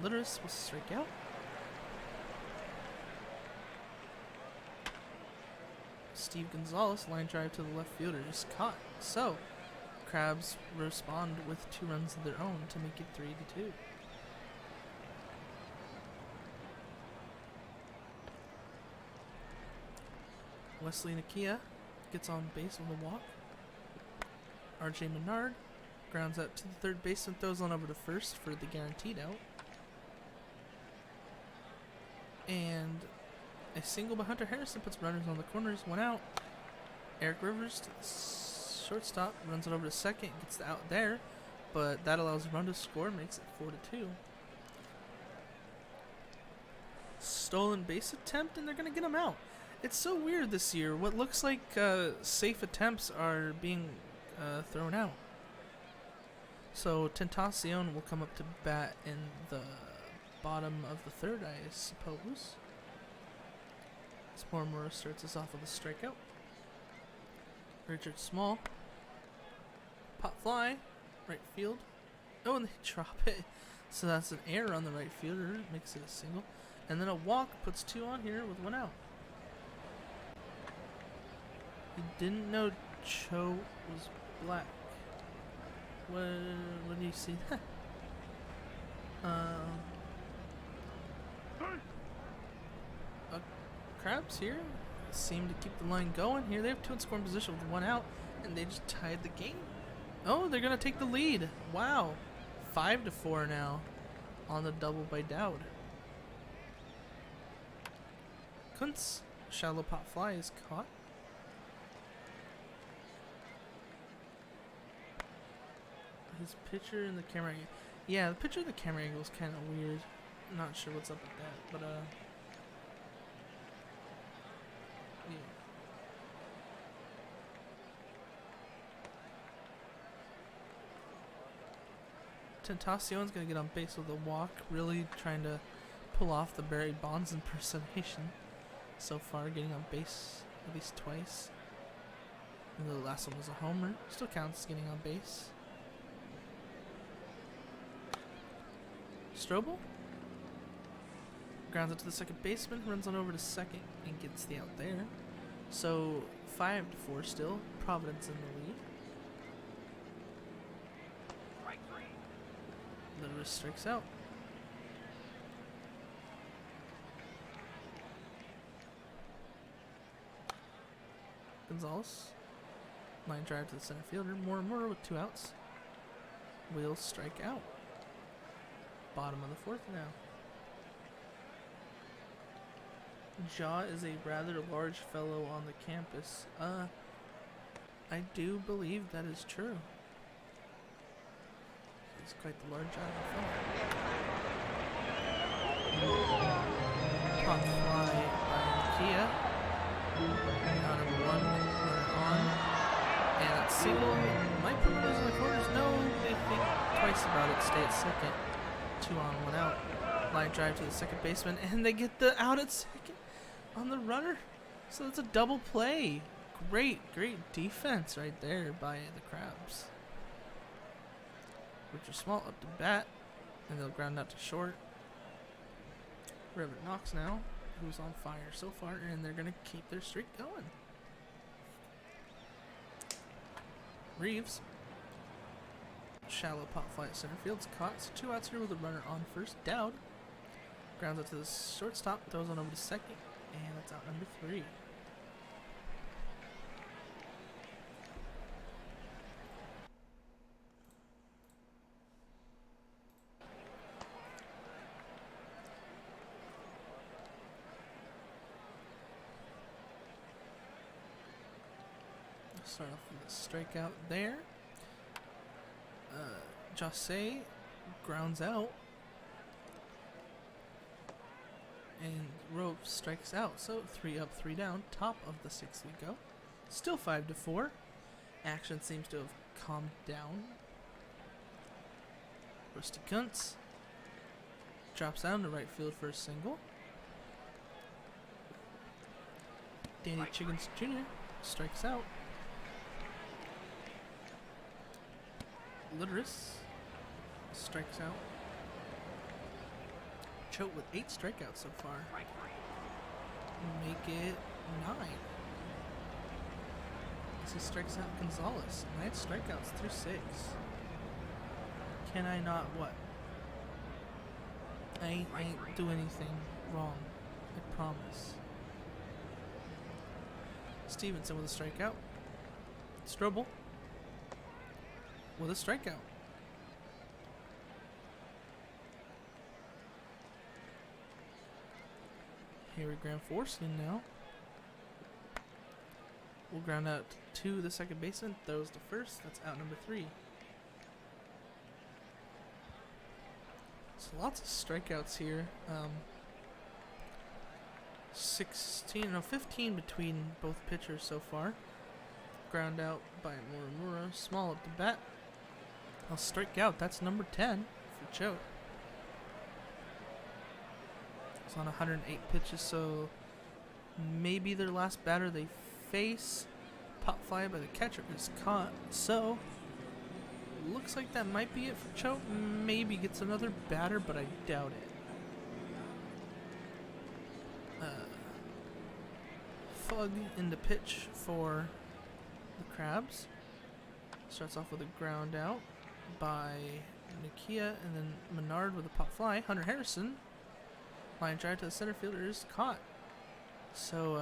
Litteris will strike out. Steve Gonzalez line drive to the left fielder is caught. So, Crabs respond with 2 runs of their own to make it 3-2. Wesley Nakia gets on base with a walk. RJ Menard grounds out to the third baseman, throws on over to first for the guaranteed out. And a single by Hunter Harrison puts runners on the corners, 1 out. Eric Rivers to the shortstop, runs it over to second, gets the out there, but that allows a run to score, makes it 4-2. Stolen base attempt, and they're going to get him out. It's so weird this year. What looks like safe attempts are being thrown out. So Tentacion will come up to bat in the bottom of the third, I suppose. Mora starts us off with a strikeout. Richard Small. Pop fly. Right field. Oh, and they drop it. So that's an error on the right fielder. Makes it a single. And then a walk puts 2 on here with 1 out. You didn't know Cho was black. What do you see that? Crabs here seem to keep the line going here. They have 2 in scoring position with 1 out, and they just tied the game. Oh, they're gonna take the lead. Wow, 5-4 now on the double by Dowd. Kuntz, shallow pop fly is caught. His pitcher and the camera. Yeah, the pitcher and the camera angle is kind of weird. I'm not sure what's up with that, but yeah. Tentacion's gonna get on base with a walk, really trying to pull off the Barry Bonds impersonation so far, getting on base at least twice. And the last one was a homer. Still counts as getting on base. Strobel grounds it to the second baseman, runs on over to second, and gets the out there. So 5-4 still. Providence in the lead. Lewis strikes out. Gonzalez. Line drive to the center fielder. Moore with 2 outs. Will strike out. Bottom of the 4th now. Jaw is a rather large fellow on the campus. I do believe that is true. He's quite the large fellow. Pop fly by Kia. Out of 1, runner on. And that single might put runners in the corners. No, they think twice about it. Stay at second. 2 on, 1 out. Line drive to the second baseman, and they get the out at second on the runner. So it's a double play. Great defense right there by the Crabs. Richard Small up to bat, and they'll ground out to short. River Knox now, who's on fire so far, and they're going to keep their streak going. Reeves. Shallow pop fly at center field's caught. So 2 outs here with a runner on first. Dowd grounds it to the shortstop, throws on over to second, and that's out number 3. Start off with a strikeout there. Jose grounds out, and Rope strikes out. So 3 up, 3 down. Top of the 6th we go. Still 5-4. Action seems to have calmed down. Rusty Kuntz drops down to right field for a single. Danny Chiggins Jr. strikes out. Litteris strikes out. Choate with 8 strikeouts so far. Make it 9. As he strikes out Gonzalez. 9 strikeouts through 6. Can I not what? I ain't do anything wrong. I promise. Stevenson with a strikeout. Strobel with a strikeout. Harry Graham Forston now. We'll ground out to the second baseman. Throws to first. That's out number 3. So lots of strikeouts here. 15 between both pitchers so far. Ground out by Muramura. Small up the bat. I'll strike out. That's number 10 for Choate. It's on 108 pitches, so maybe their last batter they face. pop fly by the catcher is caught. So, looks like that might be it for Choate. Maybe gets another batter, but I doubt it. Fug in the pitch for the Crabs. Starts off with a ground out by Nakia, and then Menard with a pop fly. Hunter Harrison, line drive to the center fielder, is caught. So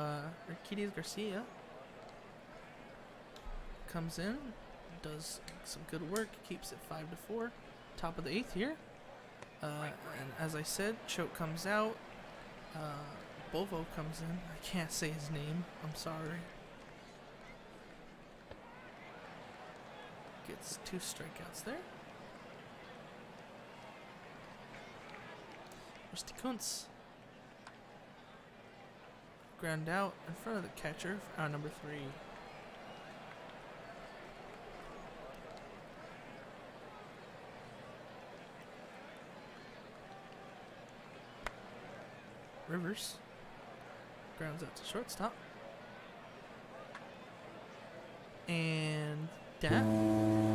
Arquides Garcia comes in, does some good work, keeps it 5-4. Top of the 8th here. And as I said, Choate comes out. Bovo comes in. I can't say his name. I'm sorry. Gets 2 strikeouts there. Rusty Kuntz. Ground out in front of the catcher for out number 3. Rivers grounds out to shortstop. And that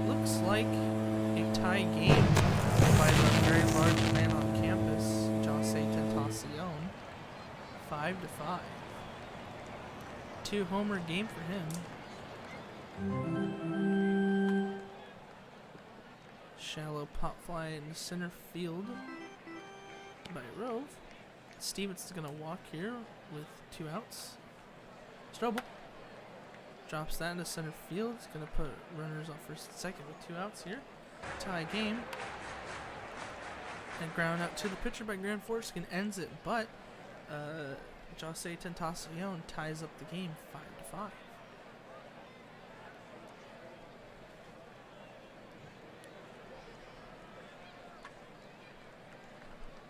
looks like a tie game by the very large man on campus, Jose Tentacion. 5-5. 2-homer game for him. Shallow pop fly in center field by Rove. Stevens is going to walk here with 2 outs. Strobel drops that into center field. He's going to put runners on first and second with 2 outs here. Tie game. And ground out to the pitcher by Grand Forskin ends it, but Jose Tentacion ties up the game 5-5.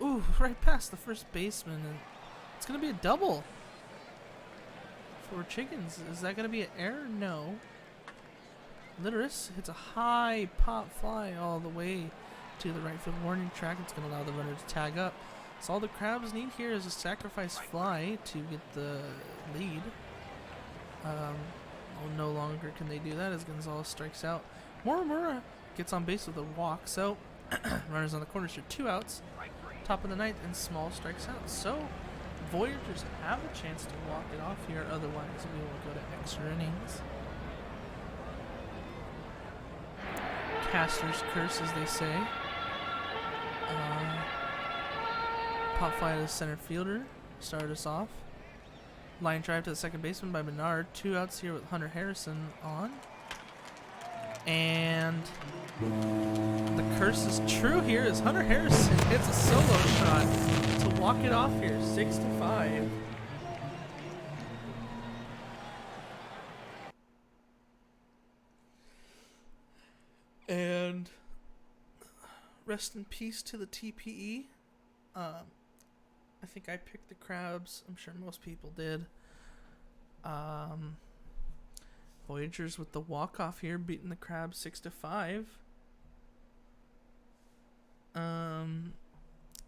Ooh, right past the first baseman, and it's gonna be a double for Chickens. Is that gonna be an error? No. Litteris hits a high pop fly all the way to the right field warning track. It's gonna allow the runner to tag up. So all the Crabs need here is a sacrifice fly to get the lead. No longer can they do that as Gonzalez strikes out. Morimura gets on base with a walk, so runners on the corners for 2 outs. Top of the 9th, and Small strikes out. So Voyagers have a chance to walk it off here, otherwise we will go to extra innings. Caster's curse, as they say. Pop fly to the center fielder, start us off. Line drive to the second baseman by Menard. 2 outs here with Hunter Harrison on. And the curse is true here as Hunter Harrison hits a solo shot to walk it off here, 6-5. And rest in peace to the TPE. I think I picked the Crabs. I'm sure most people did. Voyagers with the walk-off here, beating the Crabs 6-5.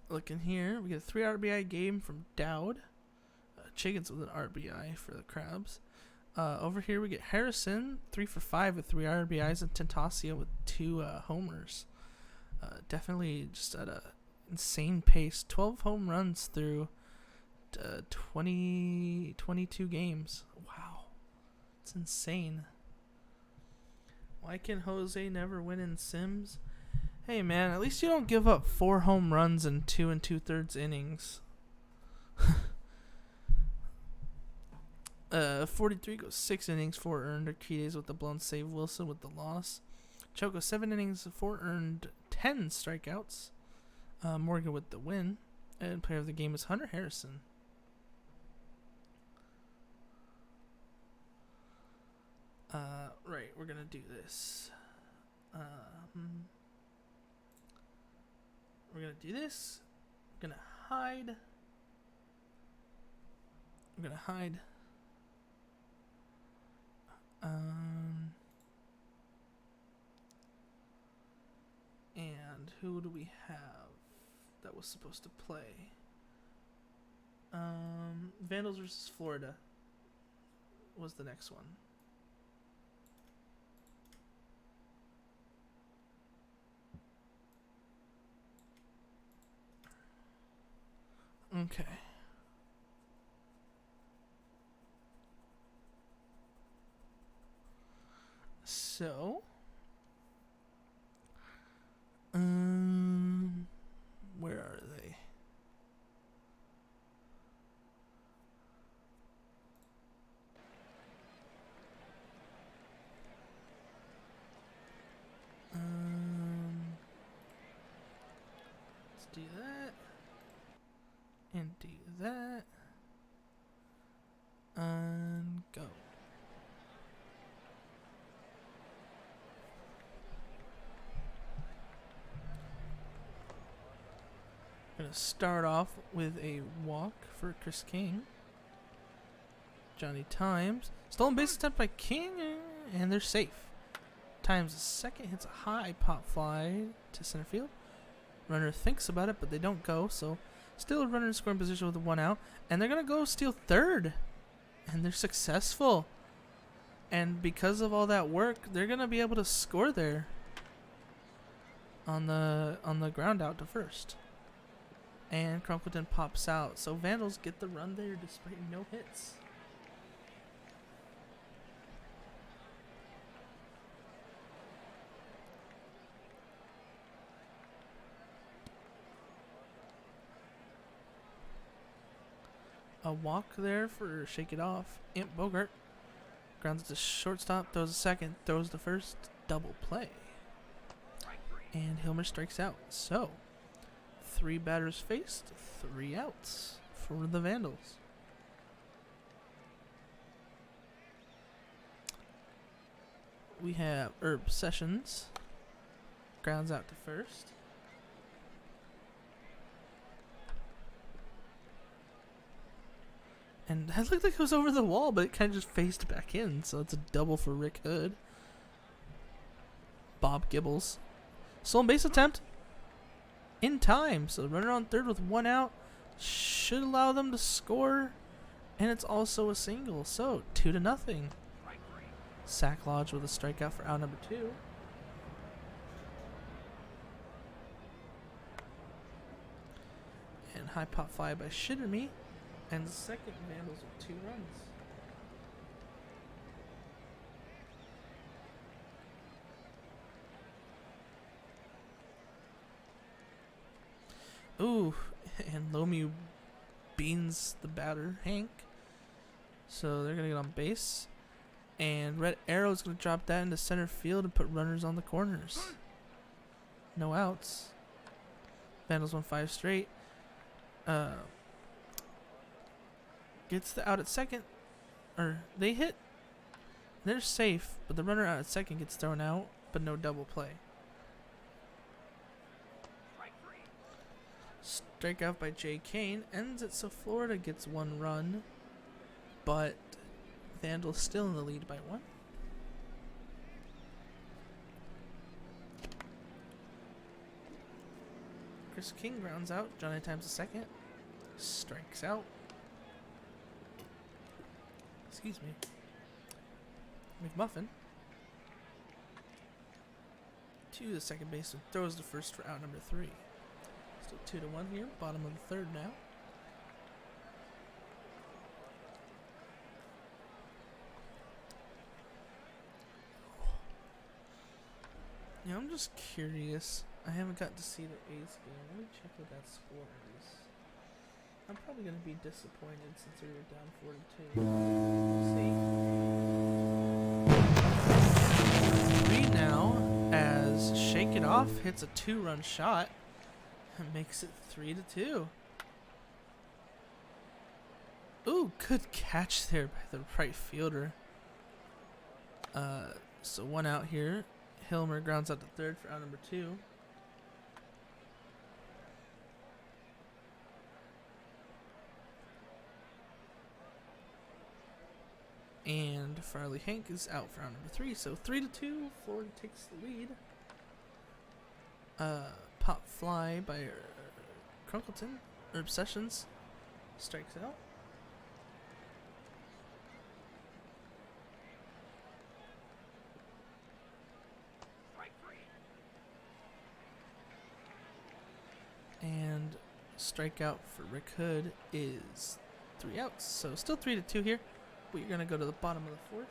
Looking here, we get a 3 RBI game from Dowd. Chickens with an RBI for the Crabs. Over here we get Harrison, 3 for 5 with 3 RBIs, and Tentacion with 2 homers. Definitely just at a insane pace. 12 home runs through 22 games. Wow. It's insane. Why can Jose never win in Sims? Hey man, at least you don't give up 4 home runs in 2 2/3 innings. 43 goes 6 innings, 4 earned. Arquides with the blown save. Wilson with the loss. Choate goes 7 innings, 4 earned, 10 strikeouts. Morgan with the win. And player of the game is Hunter Harrison. Right, we're gonna do this. We're gonna do this. I'm gonna hide. And who do we have that was supposed to play? Vandals versus Florida was the next one. Okay. So, where are they? Let's do that. And do that. And go. Gonna start off with a walk for Chris King. Johnny Times. Stolen base attempt by King, and they're safe. Times the second hits a high pop fly to center field. Runner thinks about it, but they don't go, so still a runner in scoring position with 1 out. And they're going to go steal third. And they're successful. And because of all that work, they're going to be able to score there on the ground out to first. And Crunkleton pops out. So Vandals get the run there despite no hits. A walk there for Shake It Off. Imp Bogart grounds it to shortstop, throws a second, throws the first, double play. And Hilmer strikes out. So, 3 batters faced, 3 outs for the Vandals. We have Herb Sessions. Grounds out to first. And that looked like it was over the wall, but it kind of just faced back in. So it's a double for Rick Hood. Bob Gibbles. Stolen base attempt. In time. So the runner on third with 1 out should allow them to score. And it's also a single. So 2-0. Sack Lodge with a strikeout for out number 2. And high pop fly by Shitterme. And the second Vandals with 2 runs. Ooh, and Lomu beans the batter, Hank. So they're going to get on base. And Red Arrow is going to drop that into center field and put runners on the corners. No outs. Vandals won 5 straight. Gets the out at second, or they hit. They're safe, but the runner out at second gets thrown out, but no double play. Strikeout by Jay Kane ends it, so Florida gets 1 run, but Vandals still in the lead by 1. Chris King grounds out. Johnny Times the second. Strikes out. Excuse me. McMuffin to the second baseman, throws the first for out number 3. Still 2-1 here, bottom of the third now. Yeah, I'm just curious. I haven't got to see the A's game. Let me check what that score is. I'm probably going to be disappointed since we were down 4-2. See? 3 now as Shake It Off hits a 2-run shot and makes it 3-2. Ooh, good catch there by the right fielder. So 1 out here. Hilmer grounds out to third for out number 2. And Farley Hank is out for round number 3. So 3-2. Florida takes the lead. Pop fly by Crunkleton. Herb Sessions strikes out. And Strikeout for Rick Hood is 3 outs. So still 3-2 here. We're going to go to the bottom of the fourth.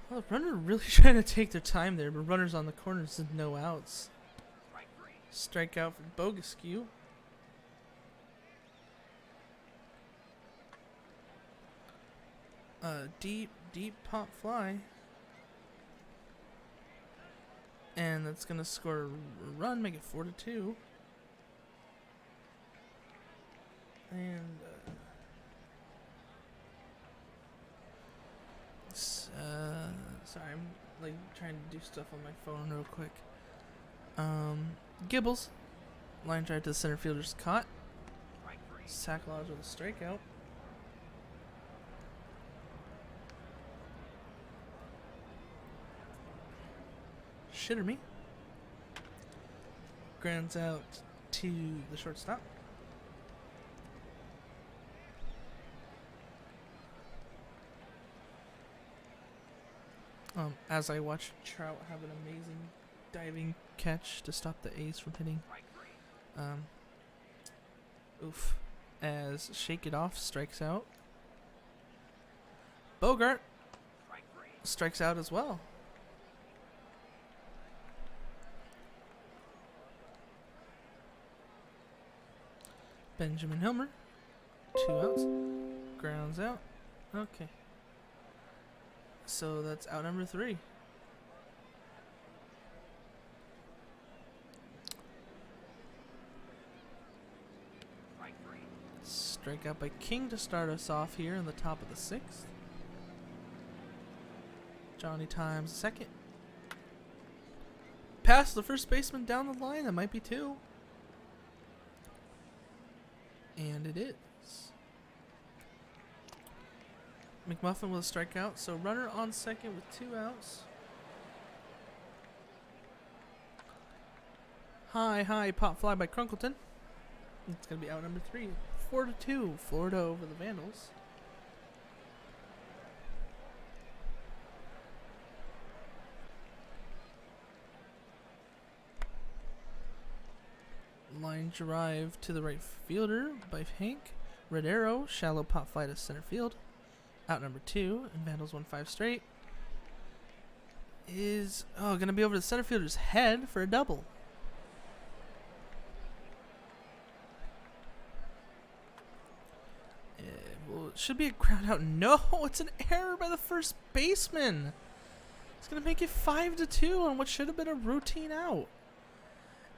Well, the runner really trying to take their time there, but runners on the corners and no outs. Strikeout for Bogescu. Deep pop fly. And that's going to score a run, make it 4-2. And sorry, I'm like trying to do stuff on my phone real quick. Gibbles, line drive to the center fielder's caught. Sack Lodge with a strikeout. Shitter me. Grounds out to the shortstop. As I watch Trout have an amazing diving catch to stop the A's from hitting. Oof. As Shake It Off strikes out. Bogart strikes out as well. Benjamin Hilmer, 2 outs. Grounds out. Okay. So that's out number 3. Strikeout by King to start us off here in the top of the 6th. Johnny Times second. Pass the first baseman down the line. That might be 2. And it is. McMuffin with a strikeout. So runner on second with 2 outs. High pop fly by Crunkleton. It's going to be out number 3. 4-2. Florida over the Vandals. Line drive to the right fielder by Hank. Red arrow, shallow pop fly to center field. Out number 2, and Vandals won 5 straight. Is going to be over the center fielder's head for a double. Well, it should be a ground out. No, it's an error by the first baseman. It's going to make it 5-2 on what should have been a routine out.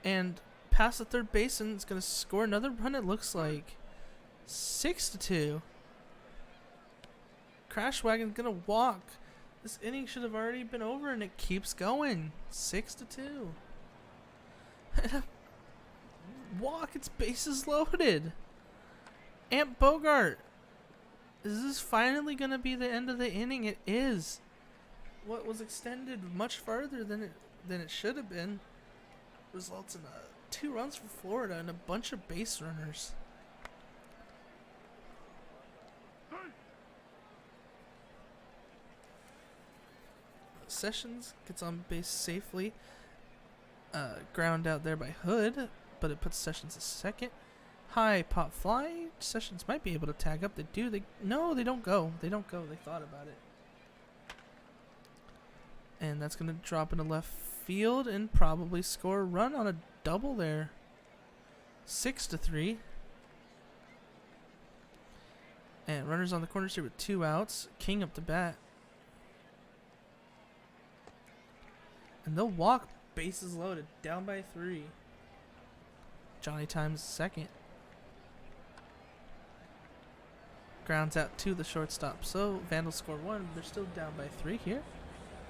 And past the third baseman, it's going to score another run, it looks like. 6-2. Crash Wagon's going to walk. This inning should have already been over, and it keeps going. 6-2. Walk, it's bases loaded. Amp Bogart. Is this finally going to be the end of the inning? It is. What was extended much farther than it should have been results in 2 runs for Florida and a bunch of base runners. Sessions gets on base safely. Ground out there by Hood, but it puts Sessions at second. High pop fly. Sessions might be able to tag up. They do. No, they don't go. They don't go. They thought about it. And that's going to drop into left field and probably score a run on a double there. 6-3. And runners on the corners here with 2 outs. King up to bat. And they'll walk, bases loaded, down by 3. Johnny Times second. Grounds out to the shortstop. So Vandals score 1. They're still down by 3 here.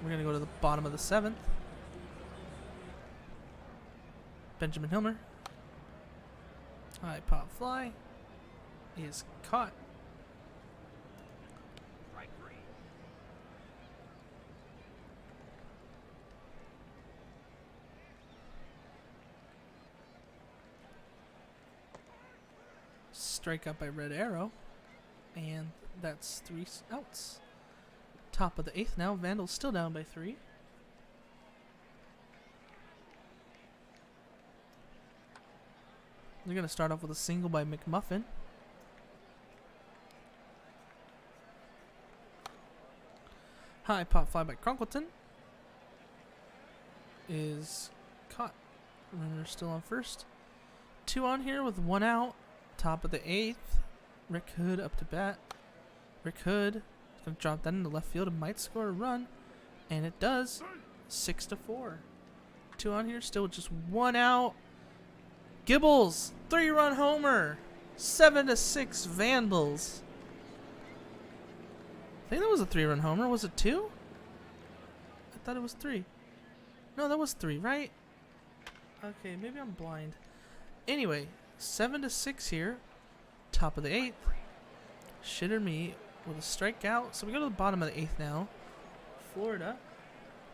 We're going to go to the bottom of the 7th. Benjamin Hilmer. High pop fly is caught. strikeout by Red Arrow. And that's 3 outs. Top of the 8th now. Vandals still down by 3. They're going to start off with a single by McMuffin. High pop fly by Crunkleton. Is caught. Runner still on first. 2 on here with 1 out. Top of the 8th. Rick Hood up to bat. Rick Hood is going to drop that into left field and might score a run. And it does. 6-4. 2 on here, still with just 1 out. Gibbles, 3-run homer. 7-6 Vandals. I think that was a 3-run homer. Was it 2? I thought it was 3. No, that was 3, right? Okay, maybe I'm blind. Anyway, 7-6 here. Top of the 8th. Shitter me with a strikeout. So we go to the bottom of the 8th now. Florida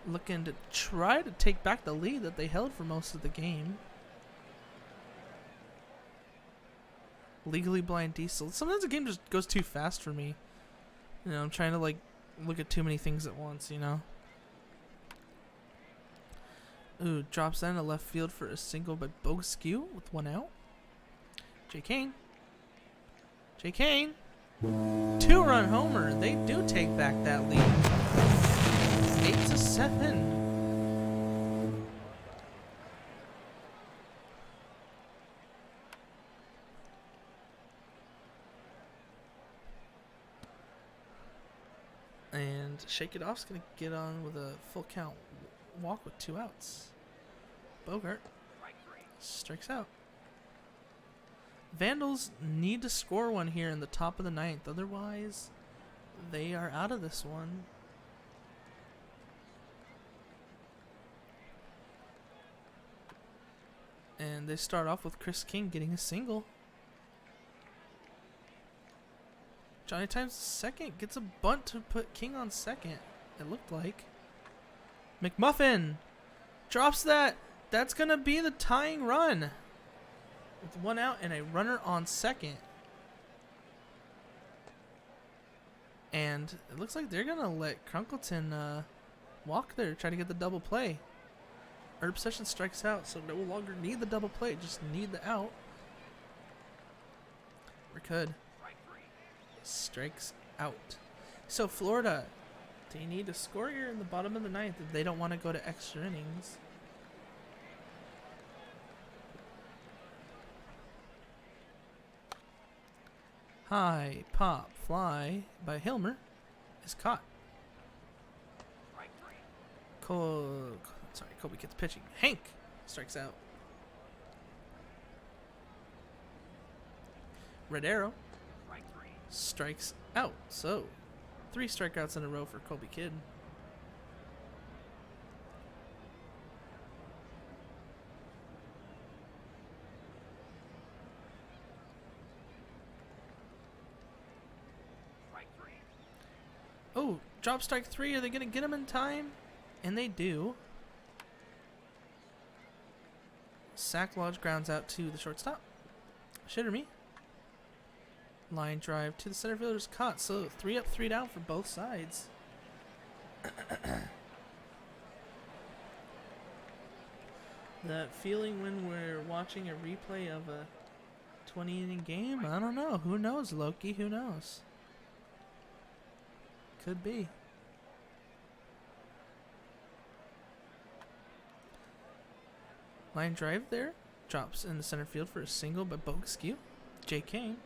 looking to try to take back the lead that they held for most of the game. Legally Blind Diesel. Sometimes the game just goes too fast for me. You know, I'm trying to like look at too many things at once, you know. Ooh, drops that into left field for a single by Bogeskew with 1 out. Jay Kane. Jay Kane. 2-run homer. They do take back that lead. 8-7. And Shake It Off's going to get on with a full count walk with 2 outs. Bogart strikes out. Vandals need to score one here in the top of the 9th. Otherwise, they are out of this one. And they start off with Chris King getting a single. Johnny Times second gets a bunt to put King on second, it looked like. McMuffin drops that. That's going to be the tying run. With 1 out and a runner on second. And it looks like they're going to let Crunkleton walk there, try to get the double play. Herb Sessions strikes out, so no longer need the double play, just need the out. Or could. Strikes out. So Florida, they need to score here in the bottom of the 9th if they don't want to go to extra innings. High pop fly by Hilmer is caught. Kobe gets pitching. Hank strikes out. Red Arrow strikes out. So 3 strikeouts in a row for Kobe Kidd. Oh, drop strike 3. Are they going to get him in time? And they do. Sack Lodge grounds out to the shortstop. Shitter me. Line drive to the center fielder's caught. So 3 up, 3 down for both sides. That feeling when we're watching a replay of a 20-inning game? I don't know. Who knows, Loki? Who knows? Could be. Line drive there. Drops in the center field for a single by Bogeskew. Jay Kane.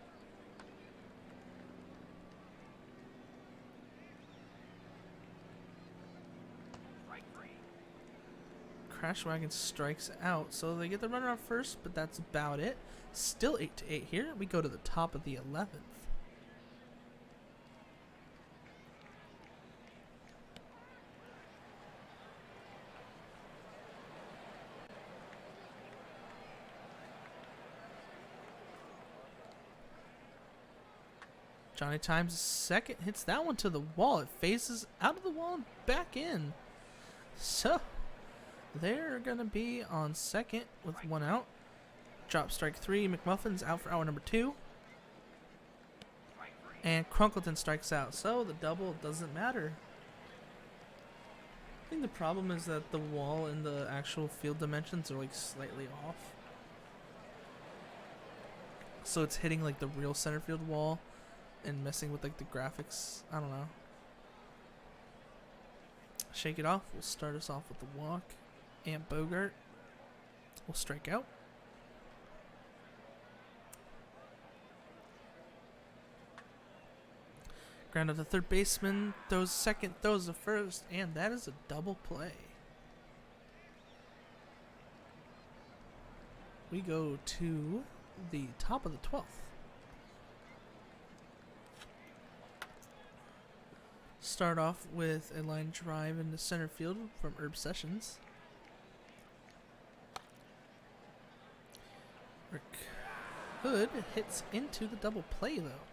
Crash Wagon strikes out. So they get the runner on first, but that's about it. Still 8-8 here. We go to the top of the 11th. Johnny Times second hits that one to the wall. It phases out of the wall and back in. So they're going to be on second with 1 out. Drop strike 3. McMuffin's out for hour number 2. And Crunkleton strikes out, so the double doesn't matter. I think the problem is that the wall and the actual field dimensions are like slightly off. So it's hitting like the real center field wall and messing with like the graphics. I don't know. Shake it off. We'll start us off with the walk. And Bogart will strike out. Ground out to third baseman, throws second, throws the first, and that is a double play. We go to the top of the 12th. Start off with a line drive into center field from Herb Sessions. Rick Hood hits into the double play though.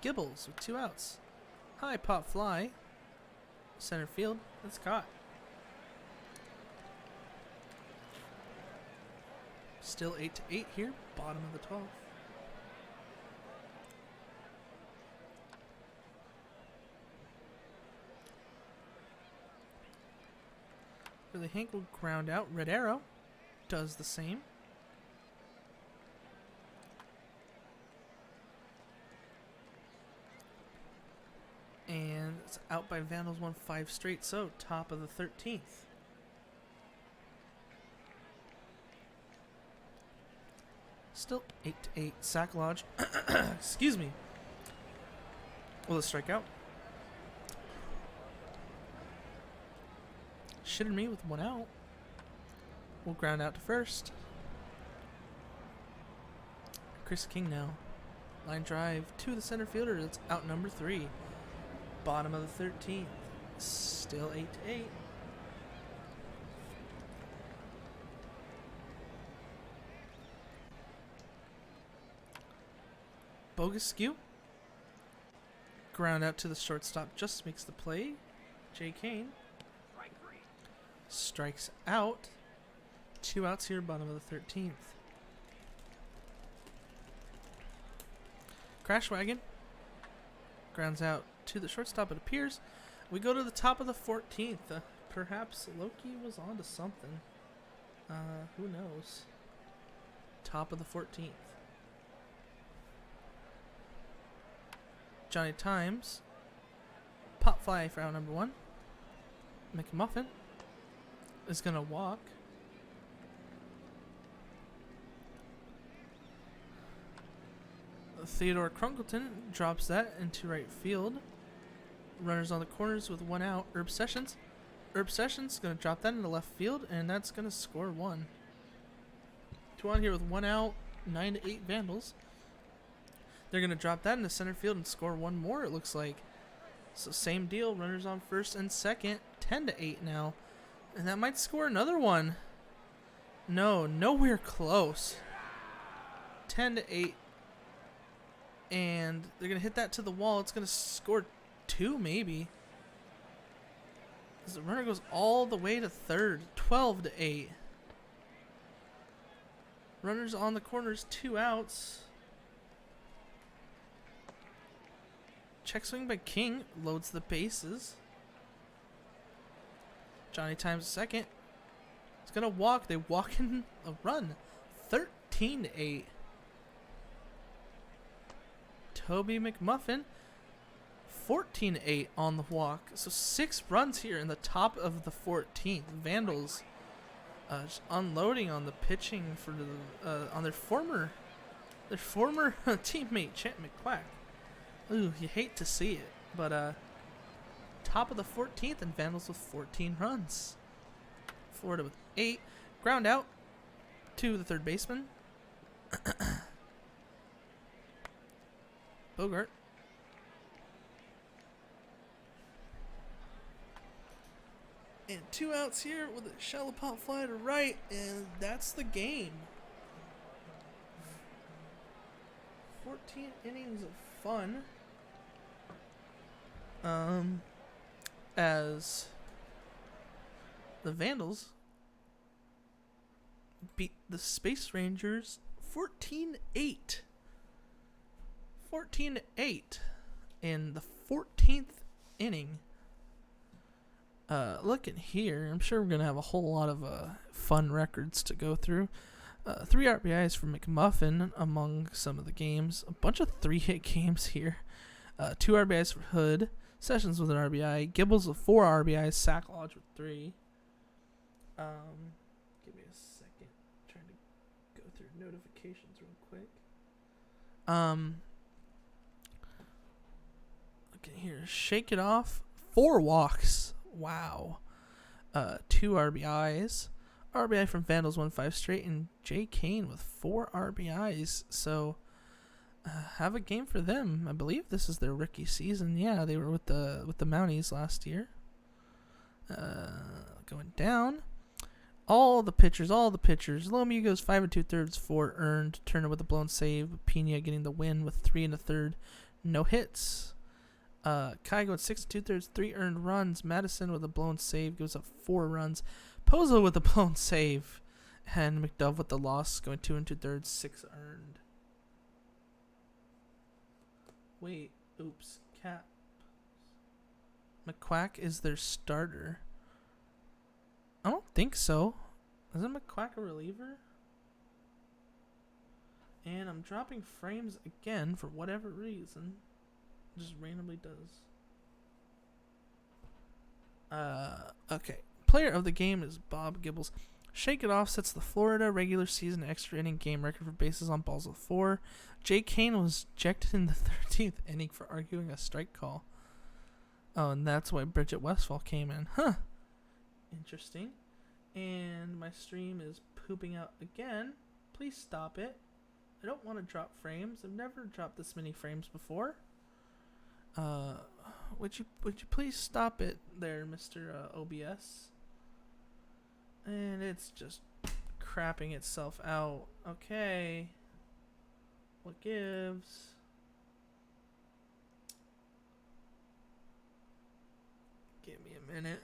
Gibbles with 2 outs. High pop fly. Center field. It's caught. Still 8-8 here. Bottom of the 12th. Billy Hank will ground out. Red Arrow does the same. And it's out by Vandals 1-5 straight, so top of the 13th. Still 8-8. Sack Lodge. Excuse me. Will it strike out? Shitted me with 1 out. We'll ground out to first. Chris King now. Line drive to the center fielder. That's out number 3. Bottom of the 13th. Still 8-8. Bogus skew. Ground out to the shortstop. Just makes the play. Jay Kane strikes out. 2 outs here, bottom of the 13th. Crash Wagon grounds out to the shortstop, it appears. We go to the top of the 14th. Perhaps Loki was onto something. Who knows? Top of the 14th. Johnny Times. Pop fly for out number 1. McMuffin is going to walk. Theodore Crunkleton drops that into right field. Runners on the corners with 1 out. Herb Sessions. Herb Sessions going to drop that into left field, and that's going to score 1. 2 on here with 1 out. 9-8 Vandals. They're going to drop that into center field and score 1 more, it looks like. So same deal. Runners on first and second. 10-8 now. And that might score another one. No, nowhere close. 10-8. And they're going to hit that to the wall. It's going to score 2, maybe. As the runner goes all the way to third. 12-8. Runners on the corners, 2 outs. Check swing by King. Loads the bases. Johnny Times second. It's going to walk. They walk in a run. 13-8. Toby McMuffin, 14-8 on the walk. So 6 runs here in the top of the 14th. Vandals just unloading on the pitching for the on their former teammate Chant McQuack. Ooh, you hate to see it, but top of the 14th and Vandals with 14 runs. Florida with 8. Ground out to the third baseman. Bogart. And 2 outs here with a shallow pop fly to right, and that's the game. 14 innings of fun. As the Vandals beat the Space Rangers 14-8. 14-8. in the 14th inning. Looking here, I'm sure we're going to have a whole lot of fun records to go through. 3 RBIs for McMuffin among some of the games. A bunch of 3-hit games here. 2 RBIs for Hood. Sessions with an RBI. Gibbles with 4 RBIs. Sack Lodge with 3. Give me a second. I'm trying to go through notifications real quick. Looking here. Shake It Off. 4 walks. Wow. 2 RBIs. RBI from Vandals won 5 straight, and Jay Kane with 4 RBIs. So have a game for them. I believe this is their rookie season. Yeah, they were with the Mounties last year. Going down. All the pitchers. Lomio goes 5 2/3, 4 earned. Turner with a blown save. Pena getting the win with 3 1/3, no hits. Kai going 6 2/3, 3 earned runs. Madison with a blown save gives up 4 runs. Pozo with a blown save. And McDove with the loss going 2 2/3, 6 earned. Wait, oops, Cap. McQuack is their starter. I don't think so. Isn't McQuack a reliever? And I'm dropping frames again for whatever reason. Just randomly does. Okay. Player of the game is Bob Gibbles. Shake It Off sets the Florida regular season extra inning game record for bases on balls with 4. Jay Kane was ejected in the 13th inning for arguing a strike call. Oh, and that's why Bridget Westfall came in. Huh. Interesting. And my stream is pooping out again. Please stop it. I don't want to drop frames. I've never dropped this many frames before. Would you please stop it there, Mr. OBS? And it's just crapping itself out. Okay. What gives? Give me a minute.